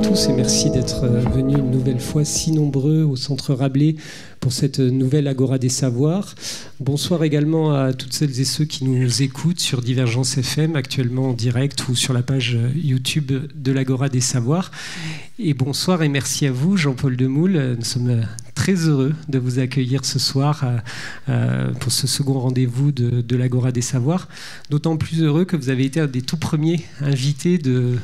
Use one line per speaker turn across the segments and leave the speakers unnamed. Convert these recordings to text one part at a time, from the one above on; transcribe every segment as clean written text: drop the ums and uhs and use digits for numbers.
tous et merci d'être venus une nouvelle fois si nombreux au Centre Rabelais pour cette nouvelle Agora des Savoirs. Bonsoir également à toutes celles et ceux qui nous écoutent sur Divergence FM, actuellement en direct ou sur la page YouTube de l'Agora des Savoirs. Et bonsoir et merci à vous, Jean-Paul Demoule. Nous sommes très heureux de vous accueillir ce soir pour ce second rendez-vous de l'Agora des Savoirs. D'autant plus heureux que vous avez été un des tout premiers invités de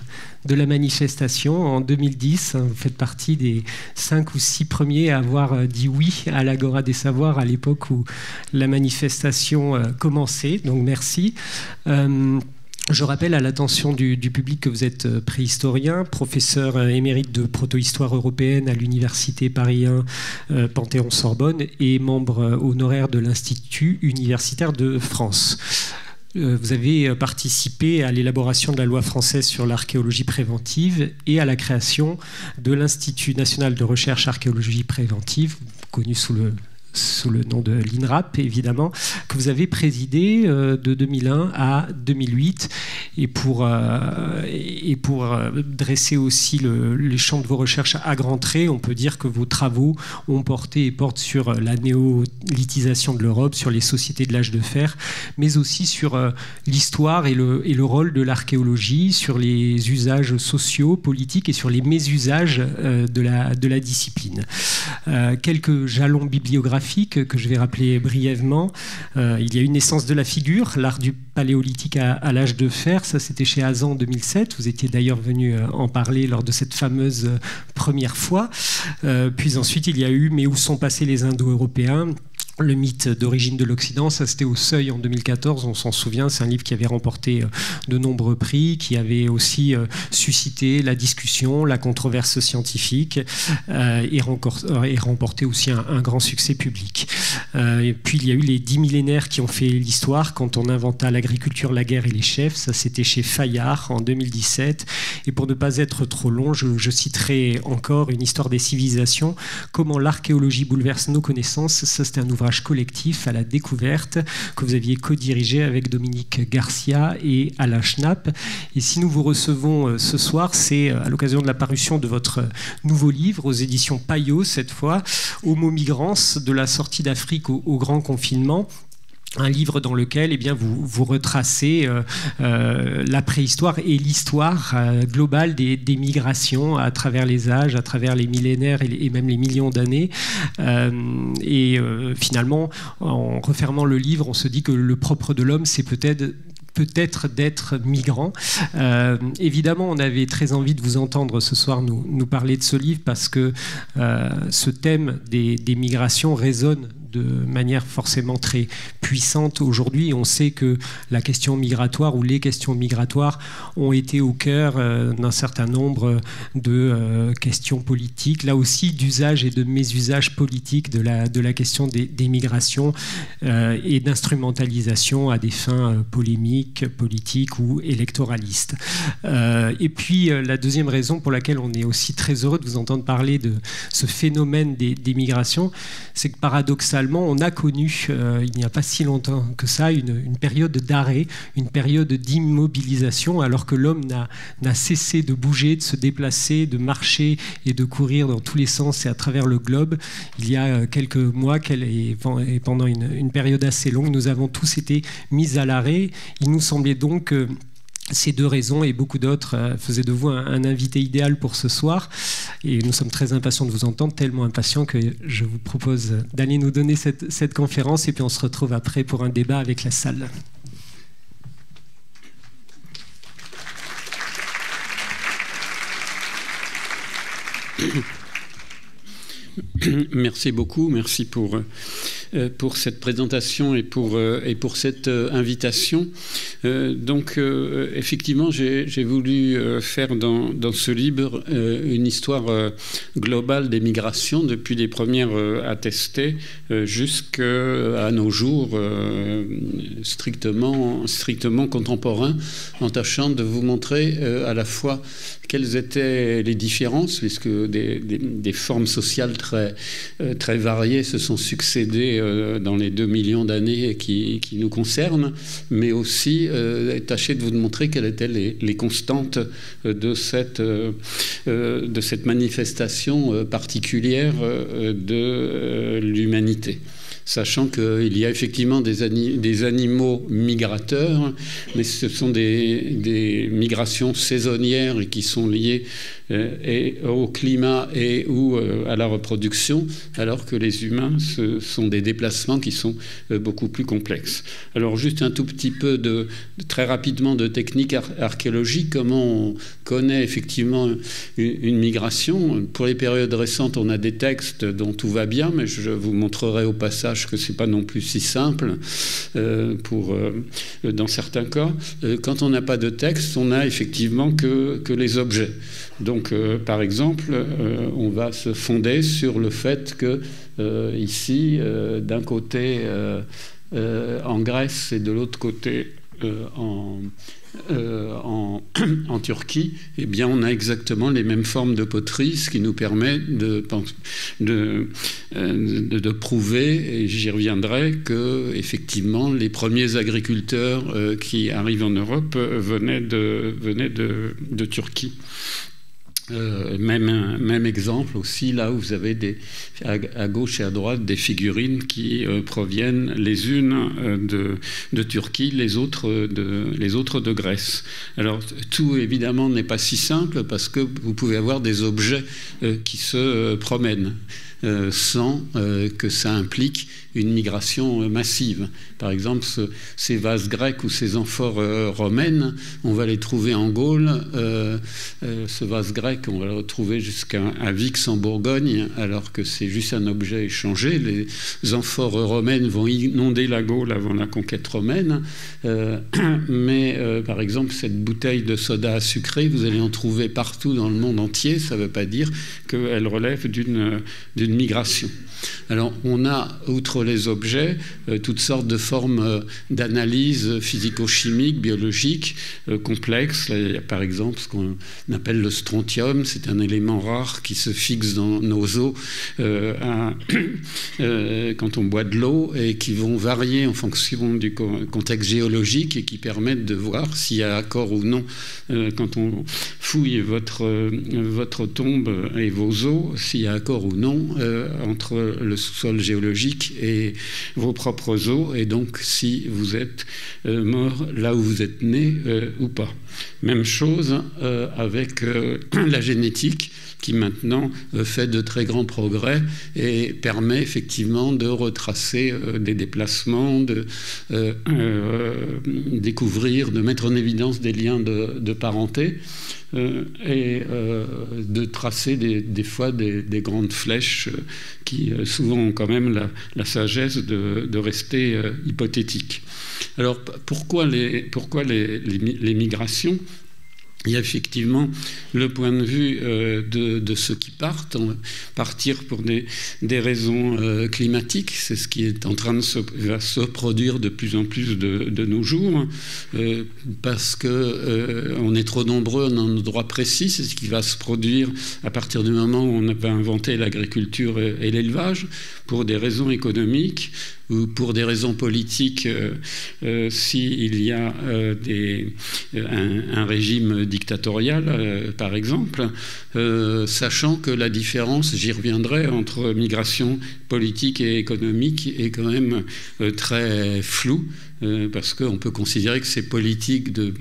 la manifestation en 2010. Vous faites partie des 5 ou 6 premiers à avoir dit oui à l'Agora des Savoirs à l'époque où la manifestation commençait. Donc merci. Je rappelle à l'attention du public que vous êtes préhistorien, professeur émérite de proto-histoire européenne à l'Université Paris 1 Panthéon-Sorbonne et membre honoraire de l'Institut universitaire de France. Vous avez participé à l'élaboration de la loi française sur l'archéologie préventive et à la création de l'Institut national de recherche archéologie préventive, connu sous le nom de l'INRAP, évidemment, que vous avez présidé de 2001 à 2008. Et pour dresser aussi les champs de vos recherches à grands traits, on peut dire que vos travaux ont porté et portent sur la néolithisation de l'Europe, sur les sociétés de l'âge de fer, mais aussi sur l'histoire et le rôle de l'archéologie, sur les usages sociaux, politiques et sur les mésusages de la discipline. Quelques jalons bibliographiques que je vais rappeler brièvement. Il y a une naissance de la figure, l'art du paléolithique à l'âge de fer, ça c'était chez Hazan en 2007, vous étiez d'ailleurs venu en parler lors de cette fameuse première fois. Puis ensuite il y a eu « Mais où sont passés les Indo-Européens ?» Le mythe d'origine de l'Occident, ça c'était au Seuil en 2014, on s'en souvient, c'est un livre qui avait remporté de nombreux prix, qui avait aussi suscité la discussion, la controverse scientifique et remporté aussi un grand succès public. Et puis il y a eu les 10 millénaires qui ont fait l'histoire quand on inventa l'agriculture, la guerre et les chefs, ça c'était chez Fayard en 2017. Et pour ne pas être trop long, je citerai encore une histoire des civilisations, comment l'archéologie bouleverse nos connaissances, ça c'était un ouvrage collectif à la découverte que vous aviez co-dirigé avec Dominique Garcia et Alain Schnapp. Et si nous vous recevons ce soir, c'est à l'occasion de la parution de votre nouveau livre aux éditions Payot cette fois, Homo migrans, de la sortie d'Afrique au grand confinement. Un livre dans lequel vous retracez la préhistoire et l'histoire globale des migrations à travers les âges, à travers les millénaires et même les millions d'années. Finalement, en refermant le livre, on se dit que le propre de l'homme, c'est peut-être d'être migrant. Évidemment, on avait très envie de vous entendre ce soir nous parler de ce livre parce que ce thème des migrations résonne de manière forcément très puissante aujourd'hui. On sait que la question migratoire ou les questions migratoires ont été au cœur d'un certain nombre de questions politiques, là aussi d'usage et de mésusage politique de la question des migrations et d'instrumentalisation à des fins polémiques, politiques ou électoralistes. Et puis la deuxième raison pour laquelle on est aussi très heureux de vous entendre parler de ce phénomène des migrations, c'est que paradoxalement, on a connu, il n'y a pas si longtemps que ça, une période d'arrêt, une période d'immobilisation, alors que l'homme n'a cessé de bouger, de se déplacer, de marcher et de courir dans tous les sens et à travers le globe. Il y a quelques mois, et pendant une période assez longue, nous avons tous été mis à l'arrêt. Il nous semblait donc que ces deux raisons et beaucoup d'autres faisaient de vous un invité idéal pour ce soir. Et nous sommes très impatients de vous entendre, tellement impatients que je vous propose d'aller nous donner cette conférence et puis on se retrouve après pour un débat avec la salle.
Merci beaucoup, merci pour cette présentation et pour cette invitation. Effectivement, j'ai voulu faire dans ce livre une histoire globale des migrations depuis les premières attestées jusqu'à nos jours strictement contemporains, en tâchant de vous montrer à la fois quelles étaient les différences, puisque des formes sociales très variées se sont succédées dans les 2 millions d'années qui nous concernent, mais aussi tâcher de vous montrer quelles étaient les constantes de cette manifestation particulière de l'humanité. Sachant qu'il y a effectivement des animaux migrateurs, mais ce sont des migrations saisonnières et qui sont liées et au climat et ou à la reproduction, alors que les humains, ce sont des déplacements qui sont beaucoup plus complexes. Alors juste un tout petit peu très rapidement de technique archéologique, comment on connaît effectivement une migration. Pour les périodes récentes, on a des textes dont tout va bien, mais je vous montrerai au passage que c'est pas non plus si simple dans certains cas. Quand on n'a pas de texte, on n'a effectivement que les objets. Donc, par exemple, on va se fonder sur le fait que ici, d'un côté en Grèce et de l'autre côté en Turquie, eh bien, on a exactement les mêmes formes de poterie, ce qui nous permet de prouver, et j'y reviendrai, que effectivement les premiers agriculteurs qui arrivent en Europe venaient de Turquie. Même exemple aussi, là où vous avez à gauche et à droite des figurines qui proviennent les unes de Turquie, les autres de Grèce. Alors tout évidemment n'est pas si simple parce que vous pouvez avoir des objets qui se promènent sans que ça implique une migration massive. Par exemple, ces vases grecs ou ces amphores romaines, on va les trouver en Gaule. Ce vase grec, on va le retrouver jusqu'à Vix en Bourgogne, alors que c'est juste un objet échangé. Les amphores romaines vont inonder la Gaule avant la conquête romaine. Mais par exemple, cette bouteille de soda sucré, vous allez en trouver partout dans le monde entier. Ça ne veut pas dire qu'elle relève d'une migration. Alors, on a, outre les objets, toutes sortes de formes d'analyse physico-chimique, biologique, complexes. Là, il y a par exemple ce qu'on appelle le strontium. C'est un élément rare qui se fixe dans nos os quand on boit de l'eau et qui vont varier en fonction du contexte géologique et qui permettent de voir s'il y a accord ou non, quand on fouille votre tombe et vos os, s'il y a accord ou non entre le sous-sol géologique et vos propres os, et donc si vous êtes mort là où vous êtes né ou pas. Même chose avec la génétique, qui maintenant fait de très grands progrès et permet effectivement de retracer des déplacements, de découvrir, de mettre en évidence des liens de parenté et de tracer des fois des grandes flèches qui souvent ont quand même la sagesse de rester hypothétiques. Alors pourquoi les migrations ? Il y a effectivement le point de vue de ceux qui partent, partir pour des raisons climatiques. C'est ce qui est en train de se produire de plus en plus de nos jours, parce qu'on est trop nombreux en un endroit précis. C'est ce qui va se produire à partir du moment où on va inventer l'agriculture et l'élevage, pour des raisons économiques ou pour des raisons politiques, s'il y a un régime dictatorial, par exemple, sachant que la différence, j'y reviendrai, entre migration politique et économique est quand même très floue, parce qu'on peut considérer que c'est politique de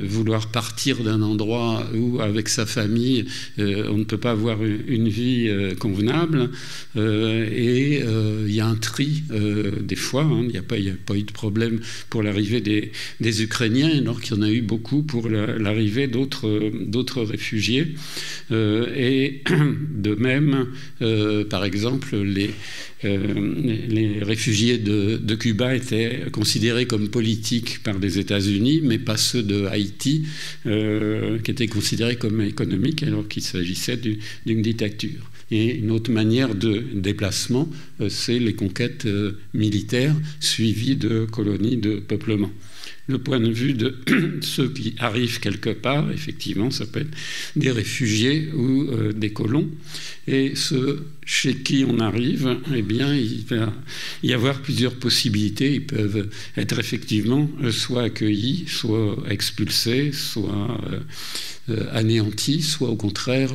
vouloir partir d'un endroit où, avec sa famille, on ne peut pas avoir une vie convenable, et il y a un tri des fois, hein, il n'y a pas eu de problème pour l'arrivée des Ukrainiens, alors qu'il y en a eu beaucoup pour l'arrivée d'autres réfugiés, et de même, par exemple, les réfugiés de Cuba étaient considérés comme politiques par les États-Unis, mais pas ceux de Haïti, qui étaient considérés comme économiques, alors qu'il s'agissait d'une dictature. Et une autre manière de déplacement, c'est les conquêtes militaires suivies de colonies de peuplement. le point de vue de ceux qui arrivent quelque part. Effectivement, ça peut être des réfugiés ou des colons. Et ceux chez qui on arrive, eh bien, il va y avoir plusieurs possibilités. Ils peuvent être effectivement soit accueillis, soit expulsés, soit anéantis, soit au contraire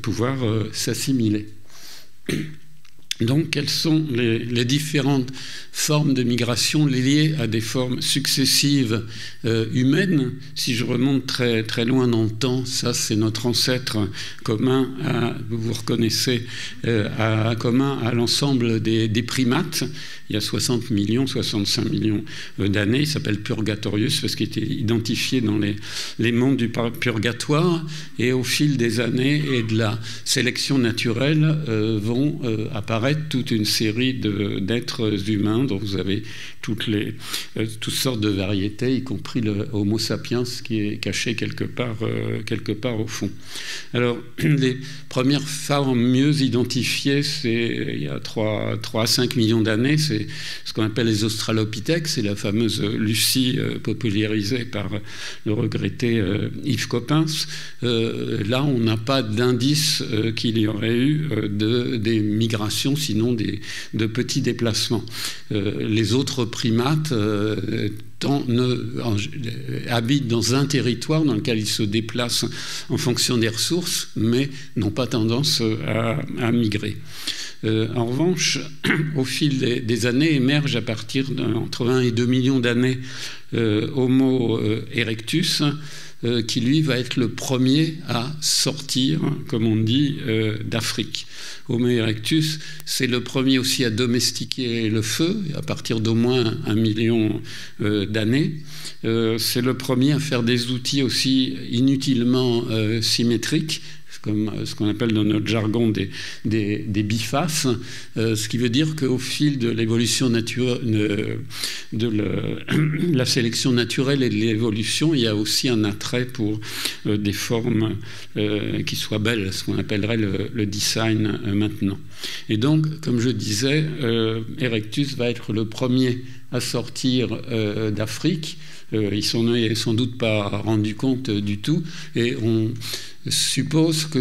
pouvoir s'assimiler. Donc, quelles sont les différentes formes de migration liées à des formes successives humaines? Si je remonte très, très loin dans le temps, ça c'est notre ancêtre commun, vous reconnaissez, commun à l'ensemble des primates. Il y a 60 millions, 65 millions d'années. Il s'appelle Purgatorius parce qu'il était identifié dans les mondes du purgatoire. Et au fil des années et de la sélection naturelle vont apparaître toute une série d'êtres humains dont vous avez toutes sortes de variétés, y compris le Homo sapiens qui est caché quelque part au fond. Alors, les premières formes mieux identifiées, c'est il y a 3 à 5 millions d'années, c'est ce qu'on appelle les australopithèques, c'est la fameuse Lucie popularisée par le regretté Yves Coppens. Là, on n'a pas d'indice qu'il y aurait eu des migrations, sinon de petits déplacements. Les autres primates habitent dans un territoire dans lequel ils se déplacent en fonction des ressources, mais n'ont pas tendance à migrer. En revanche, au fil des années, émerge à partir d'entre 1 et 2 millions d'années Homo erectus, qui lui va être le premier à sortir, comme on dit, d'Afrique. Homo erectus, c'est le premier aussi à domestiquer le feu, à partir d'au moins 1 million d'années. C'est le premier à faire des outils aussi inutilement symétriques, comme ce qu'on appelle dans notre jargon des bifaces, ce qui veut dire qu'au fil de l'évolution naturelle, la sélection naturelle et de l'évolution, il y a aussi un attrait pour des formes qui soient belles, ce qu'on appellerait le design maintenant. Et donc, comme je disais, Erectus va être le premier à sortir d'Afrique. Ils s'en est sans doute pas rendu compte du tout, et on suppose que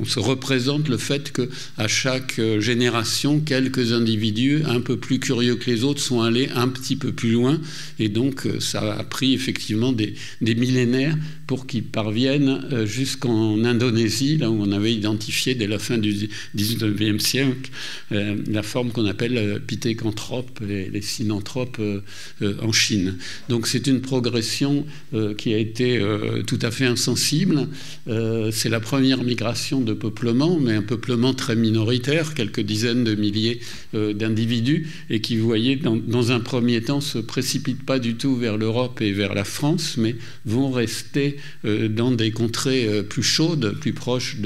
on se représente le fait qu'à chaque génération, quelques individus un peu plus curieux que les autres sont allés un petit peu plus loin, et donc ça a pris effectivement des millénaires pour qu'ils parviennent jusqu'en Indonésie, là où on avait identifié dès la fin du 19e siècle la forme qu'on appelle pithécanthrope, les synanthropes en Chine. Donc c'est une progression qui a été tout à fait insensible. C'est la première migration de peuplement, mais un peuplement très minoritaire, quelques dizaines de milliers d'individus, et qui, vous voyez, dans un premier temps, se précipitent pas du tout vers l'Europe et vers la France, mais vont rester dans des contrées plus chaudes, plus proches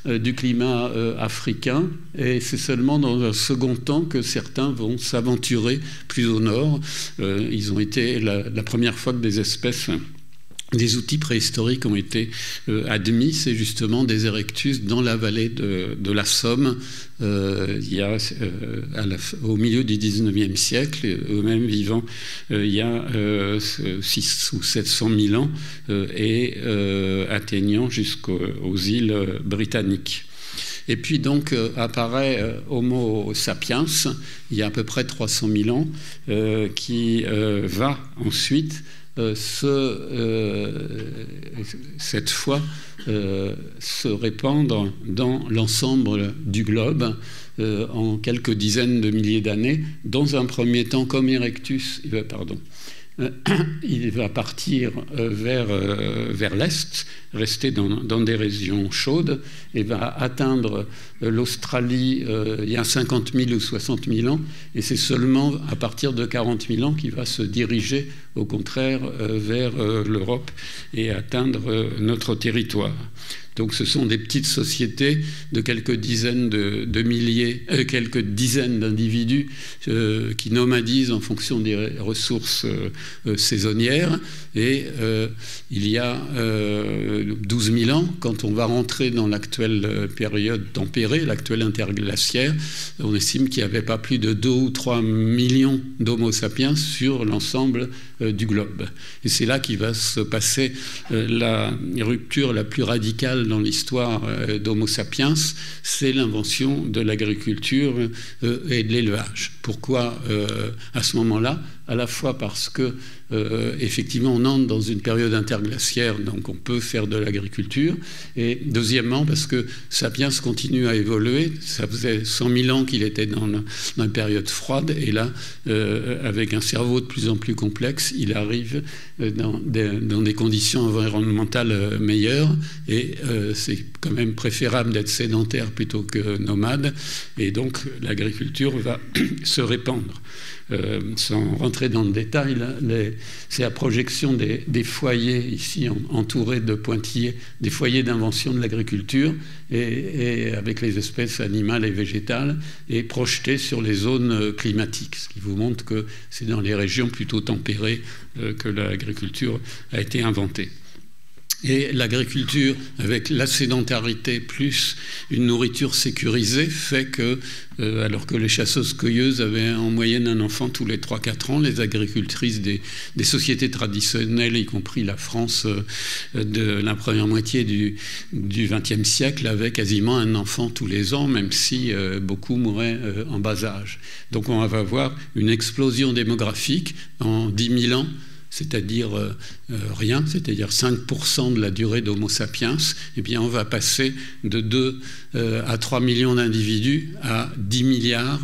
du climat africain. Et c'est seulement dans un second temps que certains vont s'aventurer plus au nord. Ils ont été la première fois que des espèces... Des outils préhistoriques ont été admis, c'est justement des erectus dans la vallée de la Somme, il y a, au milieu du 19e siècle, eux-mêmes vivant il y a 600 ou 700 000 ans et atteignant jusqu'aux îles britanniques. Et puis donc apparaît Homo sapiens, il y a à peu près 300 000 ans, qui va ensuite... cette fois se répandre dans l'ensemble du globe en quelques dizaines de milliers d'années. Dans un premier temps, comme Erectus, il va partir vers l'est, rester dans des régions chaudes, et va atteindre l'Australie il y a 50 000 ou 60 000 ans, et c'est seulement à partir de 40 000 ans qu'il va se diriger au contraire vers l'Europe et atteindre notre territoire. Donc ce sont des petites sociétés de quelques dizaines de milliers, quelques dizaines d'individus qui nomadisent en fonction des ressources saisonnières. Et il y a 12 000 ans, quand on va rentrer dans l'actuelle période tempérée, l'actuelle interglaciaire, on estime qu'il n'y avait pas plus de 2 ou 3 millions d'Homo sapiens sur l'ensemble du globe. Et c'est là qu'il va se passer la rupture la plus radicale dans l'histoire d'Homo sapiens, c'est l'invention de l'agriculture et de l'élevage. Pourquoi à ce moment-là? À la fois parce que effectivement on entre dans une période interglaciaire, donc on peut faire de l'agriculture, et deuxièmement parce que Sapiens continue à évoluer. Ça faisait 100 000 ans qu'il était dans une période froide, et là avec un cerveau de plus en plus complexe, il arrive dans des conditions environnementales meilleures, et c'est quand même préférable d'être sédentaire plutôt que nomade, et donc l'agriculture va se répandre. Sans rentrer dans le détail, c'est la projection des foyers ici entourés de pointillés, des foyers d'invention de l'agriculture, et avec les espèces animales et végétales, et projetés sur les zones climatiques, ce qui vous montre que c'est dans les régions plutôt tempérées que l'agriculture a été inventée. Et l'agriculture, avec la sédentarité plus une nourriture sécurisée, fait que, alors que les chasseuses-cueilleuses avaient en moyenne un enfant tous les 3-4 ans, les agricultrices des sociétés traditionnelles, y compris la France de la première moitié du XXe siècle, avaient quasiment un enfant tous les ans, même si beaucoup mouraient en bas âge. Donc on va avoir une explosion démographique en 10 000 ans, c'est-à-dire rien, c'est-à-dire 5% de la durée d'Homo sapiens, eh bien on va passer de 2 à 3 millions d'individus à 10 milliards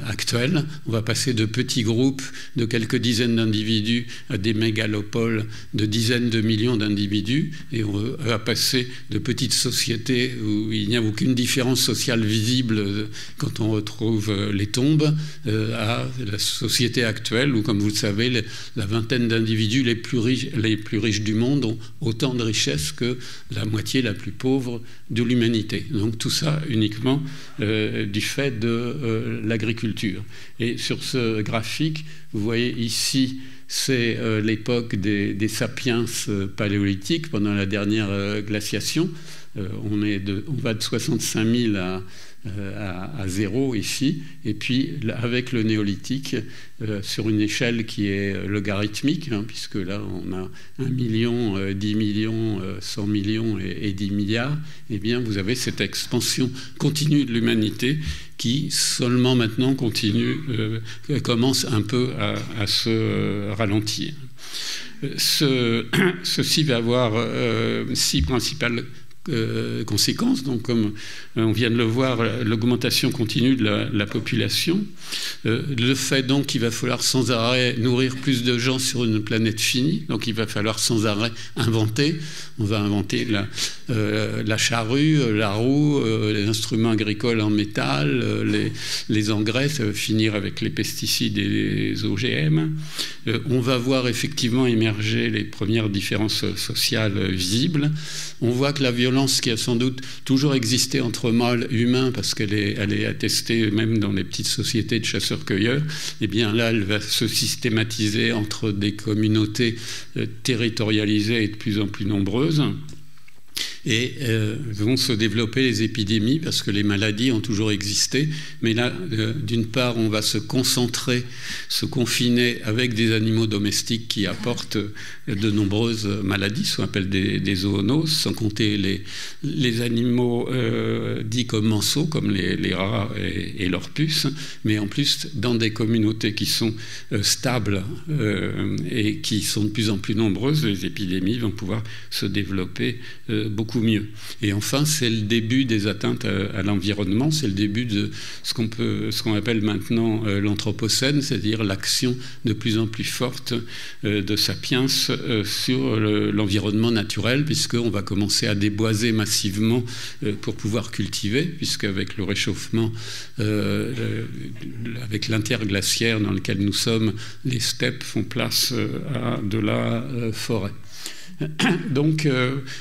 actuels. On va passer de petits groupes de quelques dizaines d'individus à des mégalopoles de dizaines de millions d'individus, et on va passer de petites sociétés où il n'y a aucune différence sociale visible quand on retrouve les tombes, à la société actuelle où, comme vous le savez, la vingtaine d'individus les plus riches du monde ont autant de richesses que la moitié la plus pauvre de l'humanité. Donc tout ça uniquement du fait de l'agriculture. Et sur ce graphique, vous voyez ici, c'est l'époque des sapiens paléolithiques pendant la dernière glaciation. On va de 65 000 à 0 ici, et puis avec le néolithique, sur une échelle qui est logarithmique, puisque là on a 1 million, 10 millions, 100 millions et 10 milliards, eh bien vous avez cette expansion continue de l'humanité qui seulement maintenant commence un peu à se ralentir. Ceci va avoir 6 principales conséquences. Donc, comme on vient de le voir, l'augmentation continue de la population, le fait donc qu'il va falloir sans arrêt nourrir plus de gens sur une planète finie, donc il va falloir sans arrêt inventer. On va inventer la charrue, la roue, les instruments agricoles en métal, les engrais, ça va finir avec les pesticides et les OGM. On va voir effectivement émerger les premières différences sociales visibles. On voit que la violence qui a sans doute toujours existé entre mâles humains, parce qu'elle est attestée même dans les petites sociétés de chasseurs-cueilleurs, eh bien là, elle va se systématiser entre des communautés territorialisées et de plus en plus nombreuses. Et vont se développer les épidémies, parce que les maladies ont toujours existé. Mais là, d'une part, on va se concentrer, se confiner avec des animaux domestiques qui apportent de nombreuses maladies, ce qu'on appelle des zoonoses, sans compter les animaux dits commensaux, comme les rats et leurs puces, mais en plus dans des communautés qui sont stables et qui sont de plus en plus nombreuses, les épidémies vont pouvoir se développer beaucoup mieux. Et enfin, c'est le début des atteintes à l'environnement, c'est le début de ce qu'on appelle maintenant l'anthropocène, c'est-à-dire l'action de plus en plus forte de Sapiens sur l'environnement naturel, puisqu'on va commencer à déboiser massivement pour pouvoir cultiver, puisqu'avec le réchauffement, avec l'interglaciaire dans lequel nous sommes, les steppes font place à de la forêt. Donc,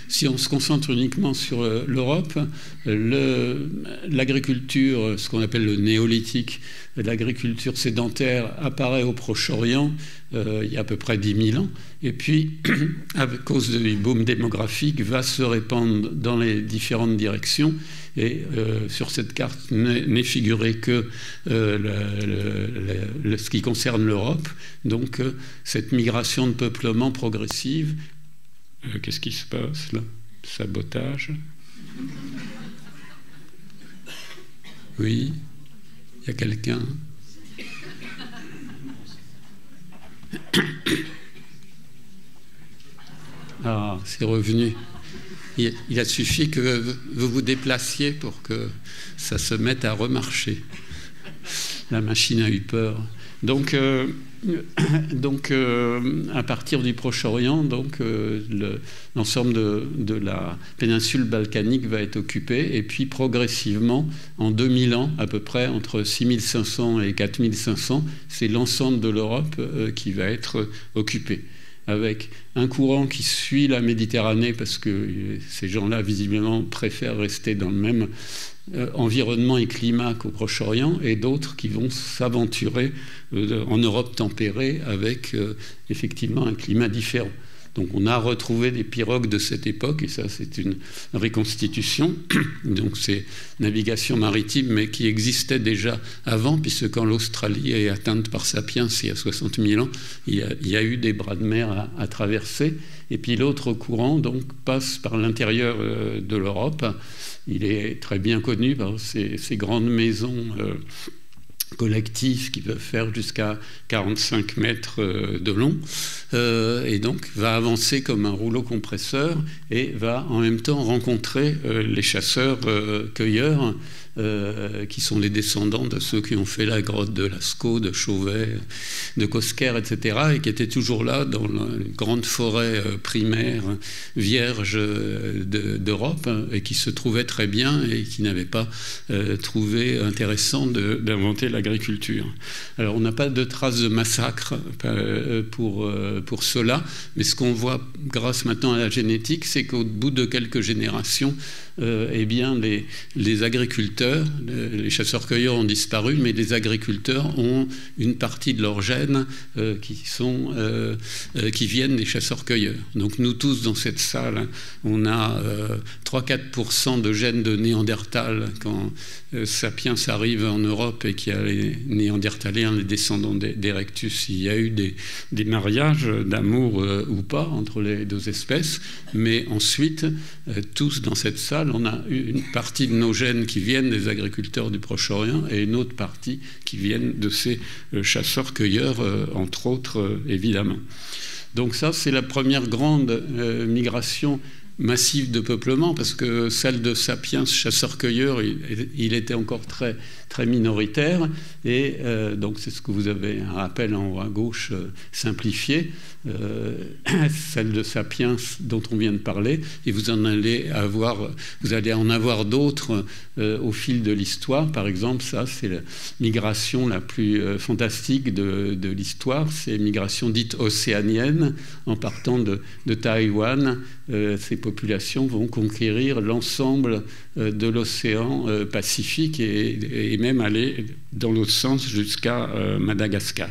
si on se concentre uniquement sur l'Europe, l'agriculture, ce qu'on appelle le néolithique, l'agriculture sédentaire apparaît au Proche-Orient il y a à peu près 10 000 ans, et puis, à cause du boom démographique, va se répandre dans les différentes directions. Et sur cette carte n'est figuré que ce qui concerne l'Europe, donc cette migration de peuplement progressive. Qu'est-ce qui se passe là? Sabotage. Oui, il y a quelqu'un. Ah, c'est revenu. Il a suffi que vous vous déplaciez pour que ça se mette à remarcher. La machine a eu peur. Donc à partir du Proche-Orient, l'ensemble de la péninsule balkanique va être occupé, et puis progressivement, en 2000 ans, à peu près entre 6500 et 4500, c'est l'ensemble de l'Europe qui va être occupé, avec un courant qui suit la Méditerranée, parce que ces gens-là, visiblement, préfèrent rester dans le même environnement et climat qu'au Proche-Orient, et d'autres qui vont s'aventurer en Europe tempérée avec effectivement un climat différent. Donc on a retrouvé des pirogues de cette époque, et ça c'est une reconstitution. Donc c'est navigation maritime, mais qui existait déjà avant, puisque quand l'Australie est atteinte par Sapiens il y a 60 000 ans, il y a eu des bras de mer à traverser. Et puis l'autre courant donc passe par l'intérieur de l'Europe. Il est très bien connu par ces grandes maisons collectifs qui peuvent faire jusqu'à 45 mètres de long, et donc va avancer comme un rouleau compresseur et va en même temps rencontrer les chasseurs-cueilleurs qui sont les descendants de ceux qui ont fait la grotte de Lascaux, de Chauvet, de Cosquer, etc., et qui étaient toujours là dans la grande forêt primaire vierge d'Europe, et qui se trouvaient très bien et qui n'avaient pas trouvé intéressant d'inventer l'agriculture. Alors on n'a pas de traces de massacre pour cela, mais ce qu'on voit grâce maintenant à la génétique, c'est qu'au bout de quelques générations, eh bien les agriculteurs, les chasseurs-cueilleurs ont disparu, mais les agriculteurs ont une partie de leurs gènes qui viennent des chasseurs-cueilleurs. Donc nous tous dans cette salle, on a 3-4% de gènes de Néandertal quand Sapiens arrive en Europe et qu'il y a les Néandertaliens, les descendants d'Erectus. Il y a eu des mariages d'amour ou pas entre les deux espèces, mais ensuite, tous dans cette salle, on a une partie de nos gènes qui viennent des agriculteurs du Proche-Orient et une autre partie qui viennent de ces chasseurs-cueilleurs, entre autres, évidemment. Donc ça, c'est la première grande migration massive de peuplement, parce que celle de Sapiens, chasseur-cueilleur, il était encore très, très minoritaire, et donc c'est ce que vous avez un rappel en haut à gauche simplifié, celle de Sapiens dont on vient de parler, et vous allez en avoir d'autres au fil de l'histoire. Par exemple, ça c'est la migration la plus fantastique de l'histoire, c'est la migration dite océanienne, en partant de Taïwan. Ces populations vont conquérir l'ensemble de l'océan Pacifique et même aller dans l'autre sens jusqu'à Madagascar.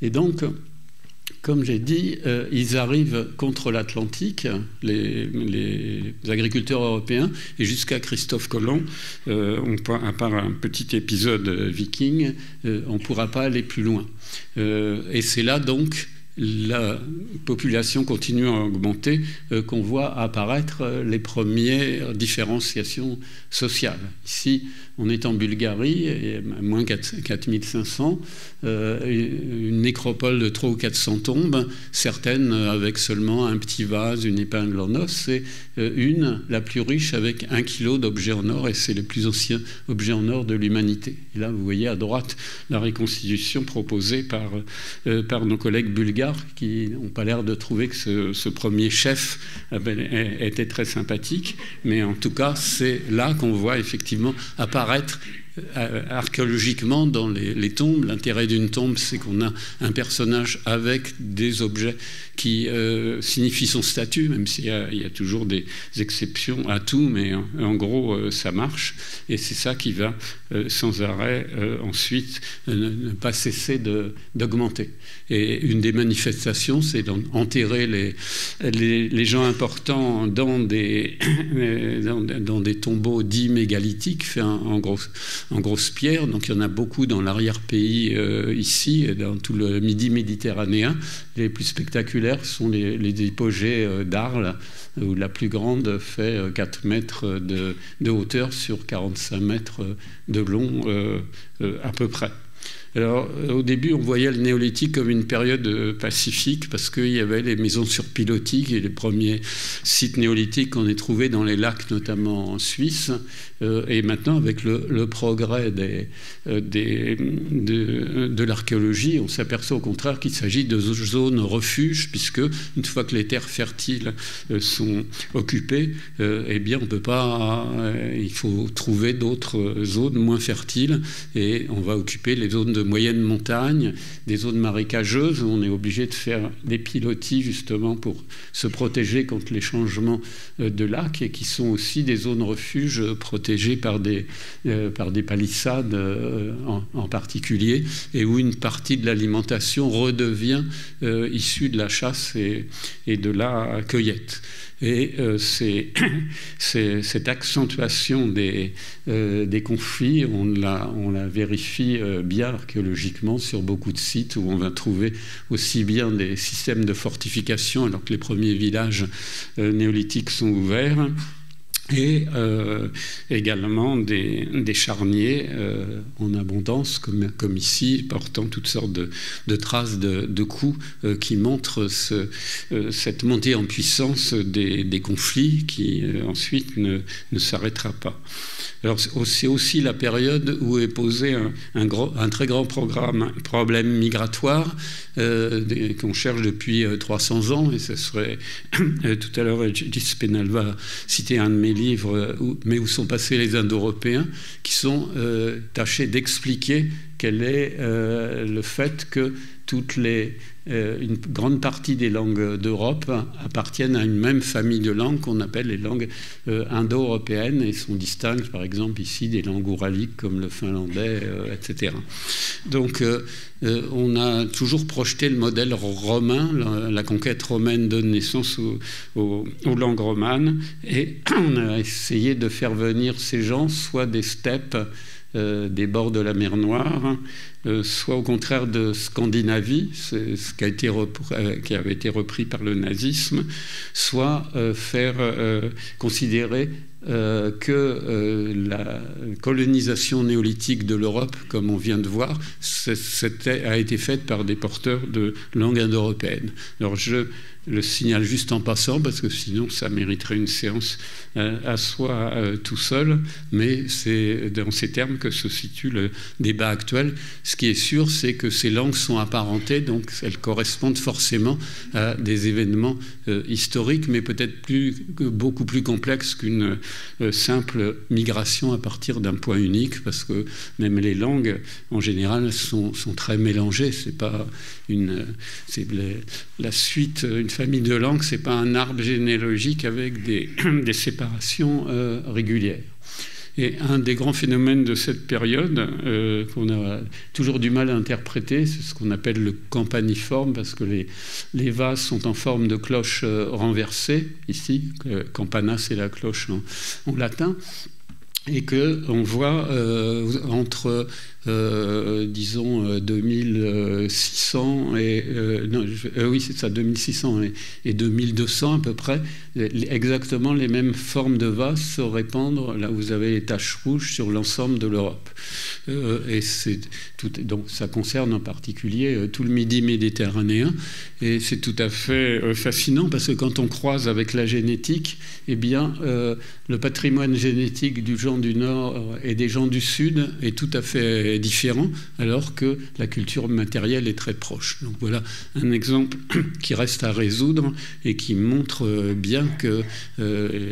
Et donc, comme j'ai dit, ils arrivent contre l'Atlantique, les agriculteurs européens, et jusqu'à Christophe Colomb, à part un petit épisode viking, on ne pourra pas aller plus loin. Et c'est là donc la population continue à augmenter, qu'on voit apparaître les premières différenciations sociales. Ici, on est en Bulgarie, et moins 4500, une nécropole de 300 ou 400 tombes, certaines avec seulement un petit vase, une épingle en os, c'est la plus riche avec 1 kilo d'objets en or, et c'est le plus ancien objet en or de l'humanité. Et là, vous voyez à droite la reconstitution proposée par nos collègues bulgares, qui n'ont pas l'air de trouver que ce premier chef était très sympathique, mais en tout cas, c'est là qu'on voit effectivement apparaître archéologiquement, dans les tombes, l'intérêt d'une tombe, c'est qu'on a un personnage avec des objets qui signifient son statut, même s'il y a toujours des exceptions à tout, mais en gros, ça marche. Et c'est ça qui va sans arrêt ensuite ne pas cesser d'augmenter. Et une des manifestations, c'est d'enterrer les gens importants dans des tombeaux dits mégalithiques, faits en grosse pierre. Donc il y en a beaucoup dans l'arrière-pays ici, dans tout le midi méditerranéen. Les plus spectaculaires sont les hypogées d'Arles, où la plus grande fait 4 mètres de hauteur sur 45 mètres de long à peu près. Alors, au début, on voyait le néolithique comme une période pacifique parce qu'il y avait les maisons sur pilotis, qui est les premiers sites néolithiques qu'on ait trouvés dans les lacs, notamment en Suisse. Et maintenant, avec le progrès de l'archéologie, on s'aperçoit au contraire qu'il s'agit de zones refuges, puisque une fois que les terres fertiles sont occupées, eh bien, on peut pas. Il faut trouver d'autres zones moins fertiles, et on va occuper les zones de moyenne montagne, des zones marécageuses où on est obligé de faire des pilotis justement pour se protéger contre les changements de lacs, et qui sont aussi des zones refuges protégées par des palissades en particulier, et où une partie de l'alimentation redevient issue de la chasse et de la cueillette. Et cette accentuation des conflits, on la vérifie bien archéologiquement sur beaucoup de sites où on va trouver aussi bien des systèmes de fortification, alors que les premiers villages néolithiques sont ouverts, et également des charniers en abondance, comme ici, portant toutes sortes de traces de coups qui montrent cette montée en puissance des conflits qui ensuite ne s'arrêtera pas. Alors, c'est aussi la période où est posé un très grand problème migratoire qu'on cherche depuis 300 ans, et ce serait, tout à l'heure, Gilles Pénal va citer un de mes livres, mais où sont passés les Indo-Européens, qui sont tâchés d'expliquer quel est le fait que une grande partie des langues d'Europe appartiennent à une même famille de langues qu'on appelle les langues indo-européennes, et sont distinctes, par exemple, ici, des langues ouraliques comme le finlandais, etc. Donc, on a toujours projeté le modèle romain. La conquête romaine donne naissance aux langues romanes, et on a essayé de faire venir ces gens soit des steppes, des bords de la mer Noire, soit au contraire de Scandinavie, c'est ce qui avait été repris par le nazisme, soit faire considérer que la colonisation néolithique de l'Europe, comme on vient de voir, a été faite par des porteurs de langue indo-européenne. Alors je le signale juste en passant, parce que sinon ça mériterait une séance à soi tout seul, mais c'est dans ces termes que se situe le débat actuel. Ce qui est sûr, c'est que ces langues sont apparentées, donc elles correspondent forcément à des événements historiques, mais peut-être beaucoup plus complexes qu'une simple migration à partir d'un point unique, parce que même les langues, en général, sont très mélangées. C'est pas la suite, une famille de langues, c'est pas un arbre généalogique avec des séparations régulières. Et un des grands phénomènes de cette période, qu'on a toujours du mal à interpréter, c'est ce qu'on appelle le campaniforme, parce que les vases sont en forme de cloche renversée, ici, campana c'est la cloche en latin, et qu'on voit entre disons 2600 oui c'est ça, 2600 et 2200 à peu près, exactement les mêmes formes de vases se répandre là où vous avez les taches rouges sur l'ensemble de l'Europe. Et donc ça concerne en particulier tout le midi méditerranéen, et c'est tout à fait fascinant, parce que quand on croise avec la génétique, eh bien le patrimoine génétique du gens du Nord et des gens du Sud est tout à fait très différent, alors que la culture matérielle est très proche. Donc voilà un exemple qui reste à résoudre et qui montre bien que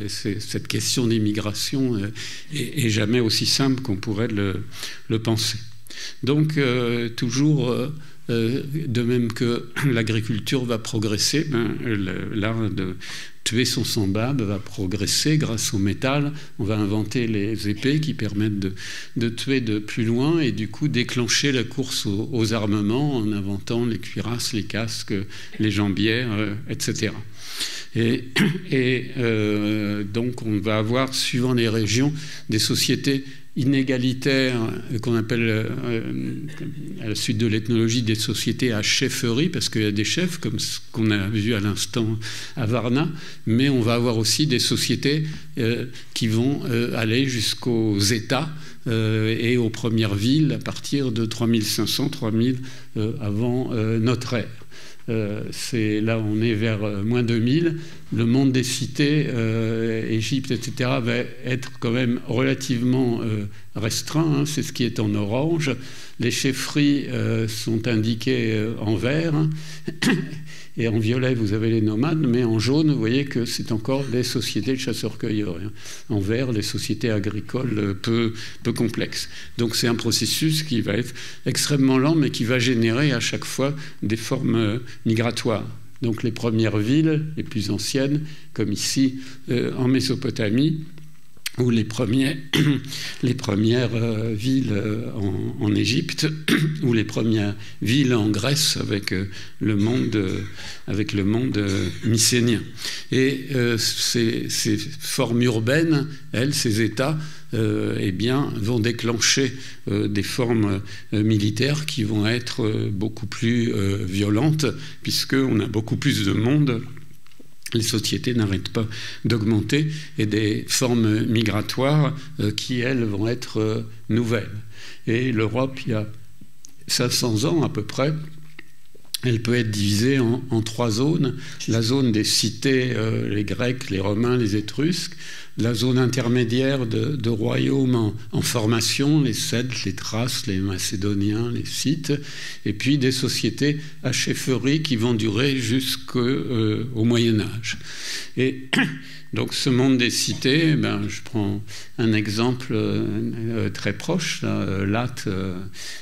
cette question d'immigration est jamais aussi simple qu'on pourrait le penser. Donc toujours de même que l'agriculture va progresser, l'art de tuer son semblable va progresser grâce au métal. On va inventer les épées qui permettent de tuer de plus loin et du coup déclencher la course aux armements en inventant les cuirasses, les casques, les jambières, etc. Et donc on va avoir, suivant les régions, des sociétés inégalitaires qu'on appelle à la suite de l'ethnologie des sociétés à chefferie, parce qu'il y a des chefs comme ce qu'on a vu à l'instant à Varna, mais on va avoir aussi des sociétés qui vont aller jusqu'aux États et aux premières villes à partir de 3500-3000 avant notre ère. Là on est vers moins 2000, le monde des cités, Égypte, etc. va être quand même relativement restreint, hein, c'est ce qui est en orange. Les chefferies sont indiquées en vert, hein. Et en violet vous avez les nomades, mais en jaune vous voyez que c'est encore les sociétés de chasseurs-cueilleurs, hein. En vert les sociétés agricoles peu complexes. Donc c'est un processus qui va être extrêmement lent mais qui va générer à chaque fois des formes migratoires. Donc les premières villes les plus anciennes, comme ici en Mésopotamie, ou les premières villes en Égypte, ou les premières villes en Grèce avec le monde mycénien. Et ces formes urbaines, ces États, vont déclencher des formes militaires qui vont être beaucoup plus violentes, puisqu'on a beaucoup plus de monde. Les sociétés n'arrêtent pas d'augmenter et des formes migratoires qui, elles, vont être nouvelles. Et l'Europe, il y a 500 ans à peu près, elle peut être divisée en 3 zones. La zone des cités, les Grecs, les Romains, les Étrusques. La zone intermédiaire de royaumes en formation, les Celtes, les Thraces, les Macédoniens, les Scythes, et puis des sociétés à chefferie qui vont durer jusqu'au Moyen-Âge. Et donc ce monde des cités, je prends un exemple très proche, Latte,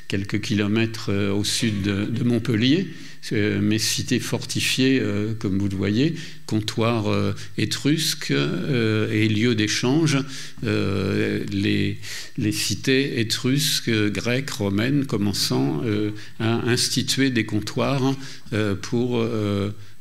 quelques kilomètres au sud de Montpellier, mes cités fortifiées, comme vous le voyez, comptoirs étrusques et lieux d'échange, les cités étrusques, grecques, romaines, commençant à instituer des comptoirs pour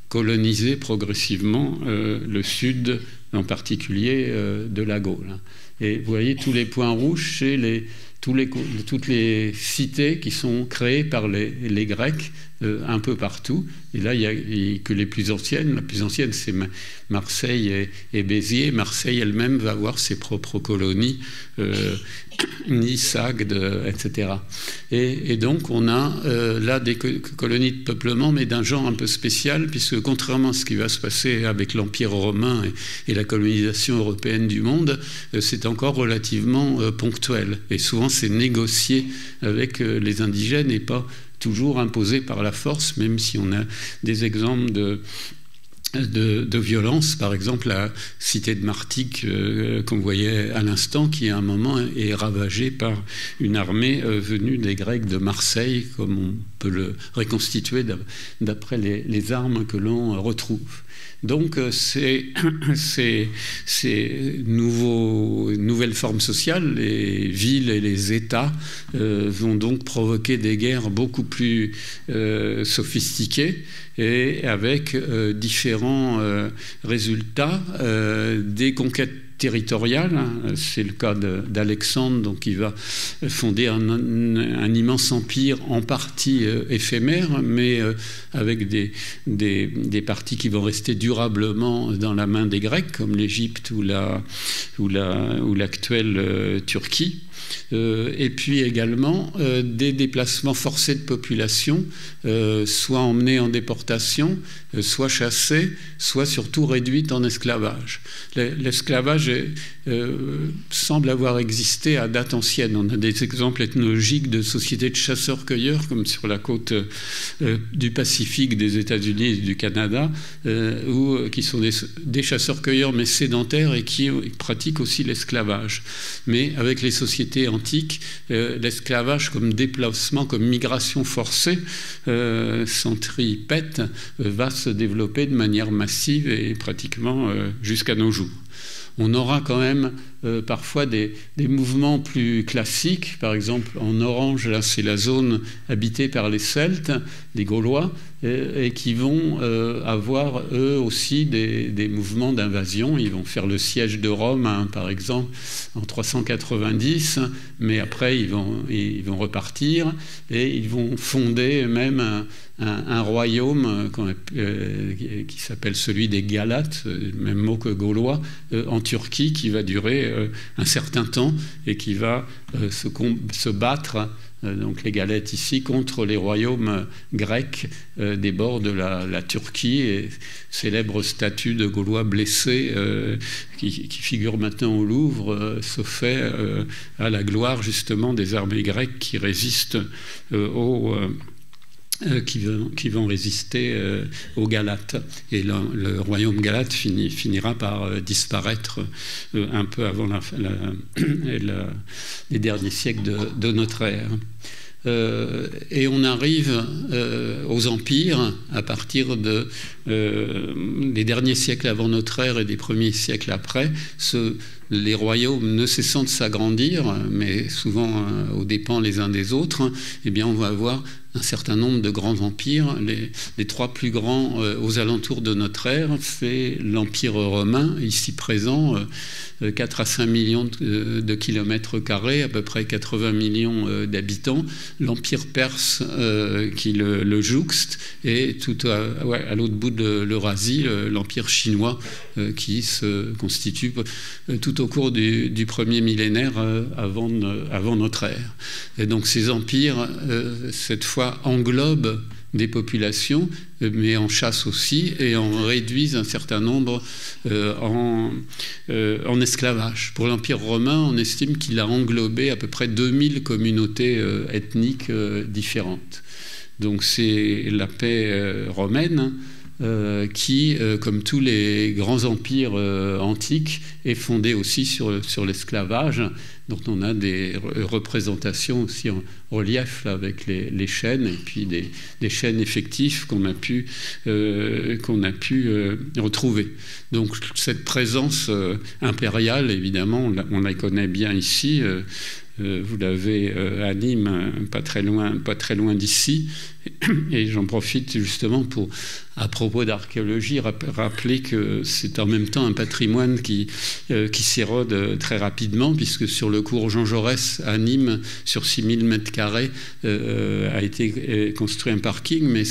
coloniser progressivement le sud, en particulier de la Gaule. Et vous voyez tous les points rouges, c'est toutes les cités qui sont créées par les Grecs un peu partout. Et là, il y a que les plus anciennes. La plus ancienne, c'est Marseille et Béziers. Marseille elle-même va avoir ses propres colonies, Nice, Agde, etc. Et donc, on a là des colonies de peuplement, mais d'un genre un peu spécial, puisque contrairement à ce qui va se passer avec l'Empire romain et la colonisation européenne du monde, c'est encore relativement ponctuel. Et souvent, c'est négocié avec les indigènes et pas toujours imposé par la force, même si on a des exemples de violence. Par exemple, la cité de Martigues qu'on voyait à l'instant, qui à un moment est ravagée par une armée venue des Grecs de Marseille, comme on peut le reconstituer d'après les armes que l'on retrouve. Donc ces nouvelles formes sociales, les villes et les États, vont donc provoquer des guerres beaucoup plus sophistiquées et avec différents résultats, des conquêtes territoriales. C'est le cas d'Alexandre, donc il va fonder un immense empire en partie éphémère, mais avec des parties qui vont rester durablement dans la main des Grecs, comme l'Égypte ou l'actuelle Turquie. Et puis également des déplacements forcés de population, soit emmenés en déportation, soit chassés, soit surtout réduits en esclavage. L'esclavage semble avoir existé à date ancienne. On a des exemples ethnologiques de sociétés de chasseurs-cueilleurs, comme sur la côte du Pacifique des États-Unis et du Canada, qui sont des chasseurs-cueilleurs mais sédentaires et qui pratiquent aussi l'esclavage. Mais avec les sociétés antiques, l'esclavage comme déplacement, comme migration forcée, centripète, va se développer de manière massive et pratiquement jusqu'à nos jours. On aura quand même parfois des mouvements plus classiques. Par exemple, en orange, là, c'est la zone habitée par les Celtes, les Gaulois, et qui vont avoir, eux aussi, des mouvements d'invasion. Ils vont faire le siège de Rome, hein, par exemple, en 390, mais après, ils vont repartir, et ils vont fonder même un royaume qui s'appelle celui des Galates, même mot que gaulois, en Turquie, qui va durer un certain temps et qui va se battre, donc les Galètes ici, contre les royaumes grecs des bords de la Turquie, et célèbre statue de Gaulois blessés qui figure maintenant au Louvre se fait à la gloire justement des armées grecques qui résistent qui vont résister aux Galates. Et le royaume galate finira par disparaître un peu avant les derniers siècles de notre ère. Et on arrive aux empires à partir des derniers siècles avant notre ère et des premiers siècles après. Les royaumes ne cessant de s'agrandir, mais souvent aux dépens les uns des autres, eh bien on va avoir un certain nombre de grands empires. Les trois plus grands aux alentours de notre ère, c'est l'Empire romain, ici présent, 4 à 5 millions de kilomètres carrés, à peu près 80 millions d'habitants, l'Empire perse qui le jouxte, et tout à l'autre bout de l'Eurasie, l'Empire chinois qui se constitue tout au cours du premier millénaire avant notre ère. Et donc ces empires, cette fois, englobent des populations, mais en chassent aussi et en réduisent un certain nombre en esclavage. Pour l'Empire romain, on estime qu'il a englobé à peu près 2000 communautés ethniques différentes. Donc c'est la paix romaine qui, comme tous les grands empires antiques, est fondée aussi sur l'esclavage, dont on a des représentations aussi en relief là, avec les chaînes, et puis des chaînes effectives qu'on a pu retrouver. Donc cette présence impériale, évidemment, on la connaît bien ici. Vous l'avez à Nîmes, pas très loin d'ici. Et j'en profite justement pour, à propos d'archéologie, rappeler que c'est en même temps un patrimoine qui s'érode très rapidement, puisque sur le cours Jean Jaurès à Nîmes, sur 6000 m², a été construit un parking, mais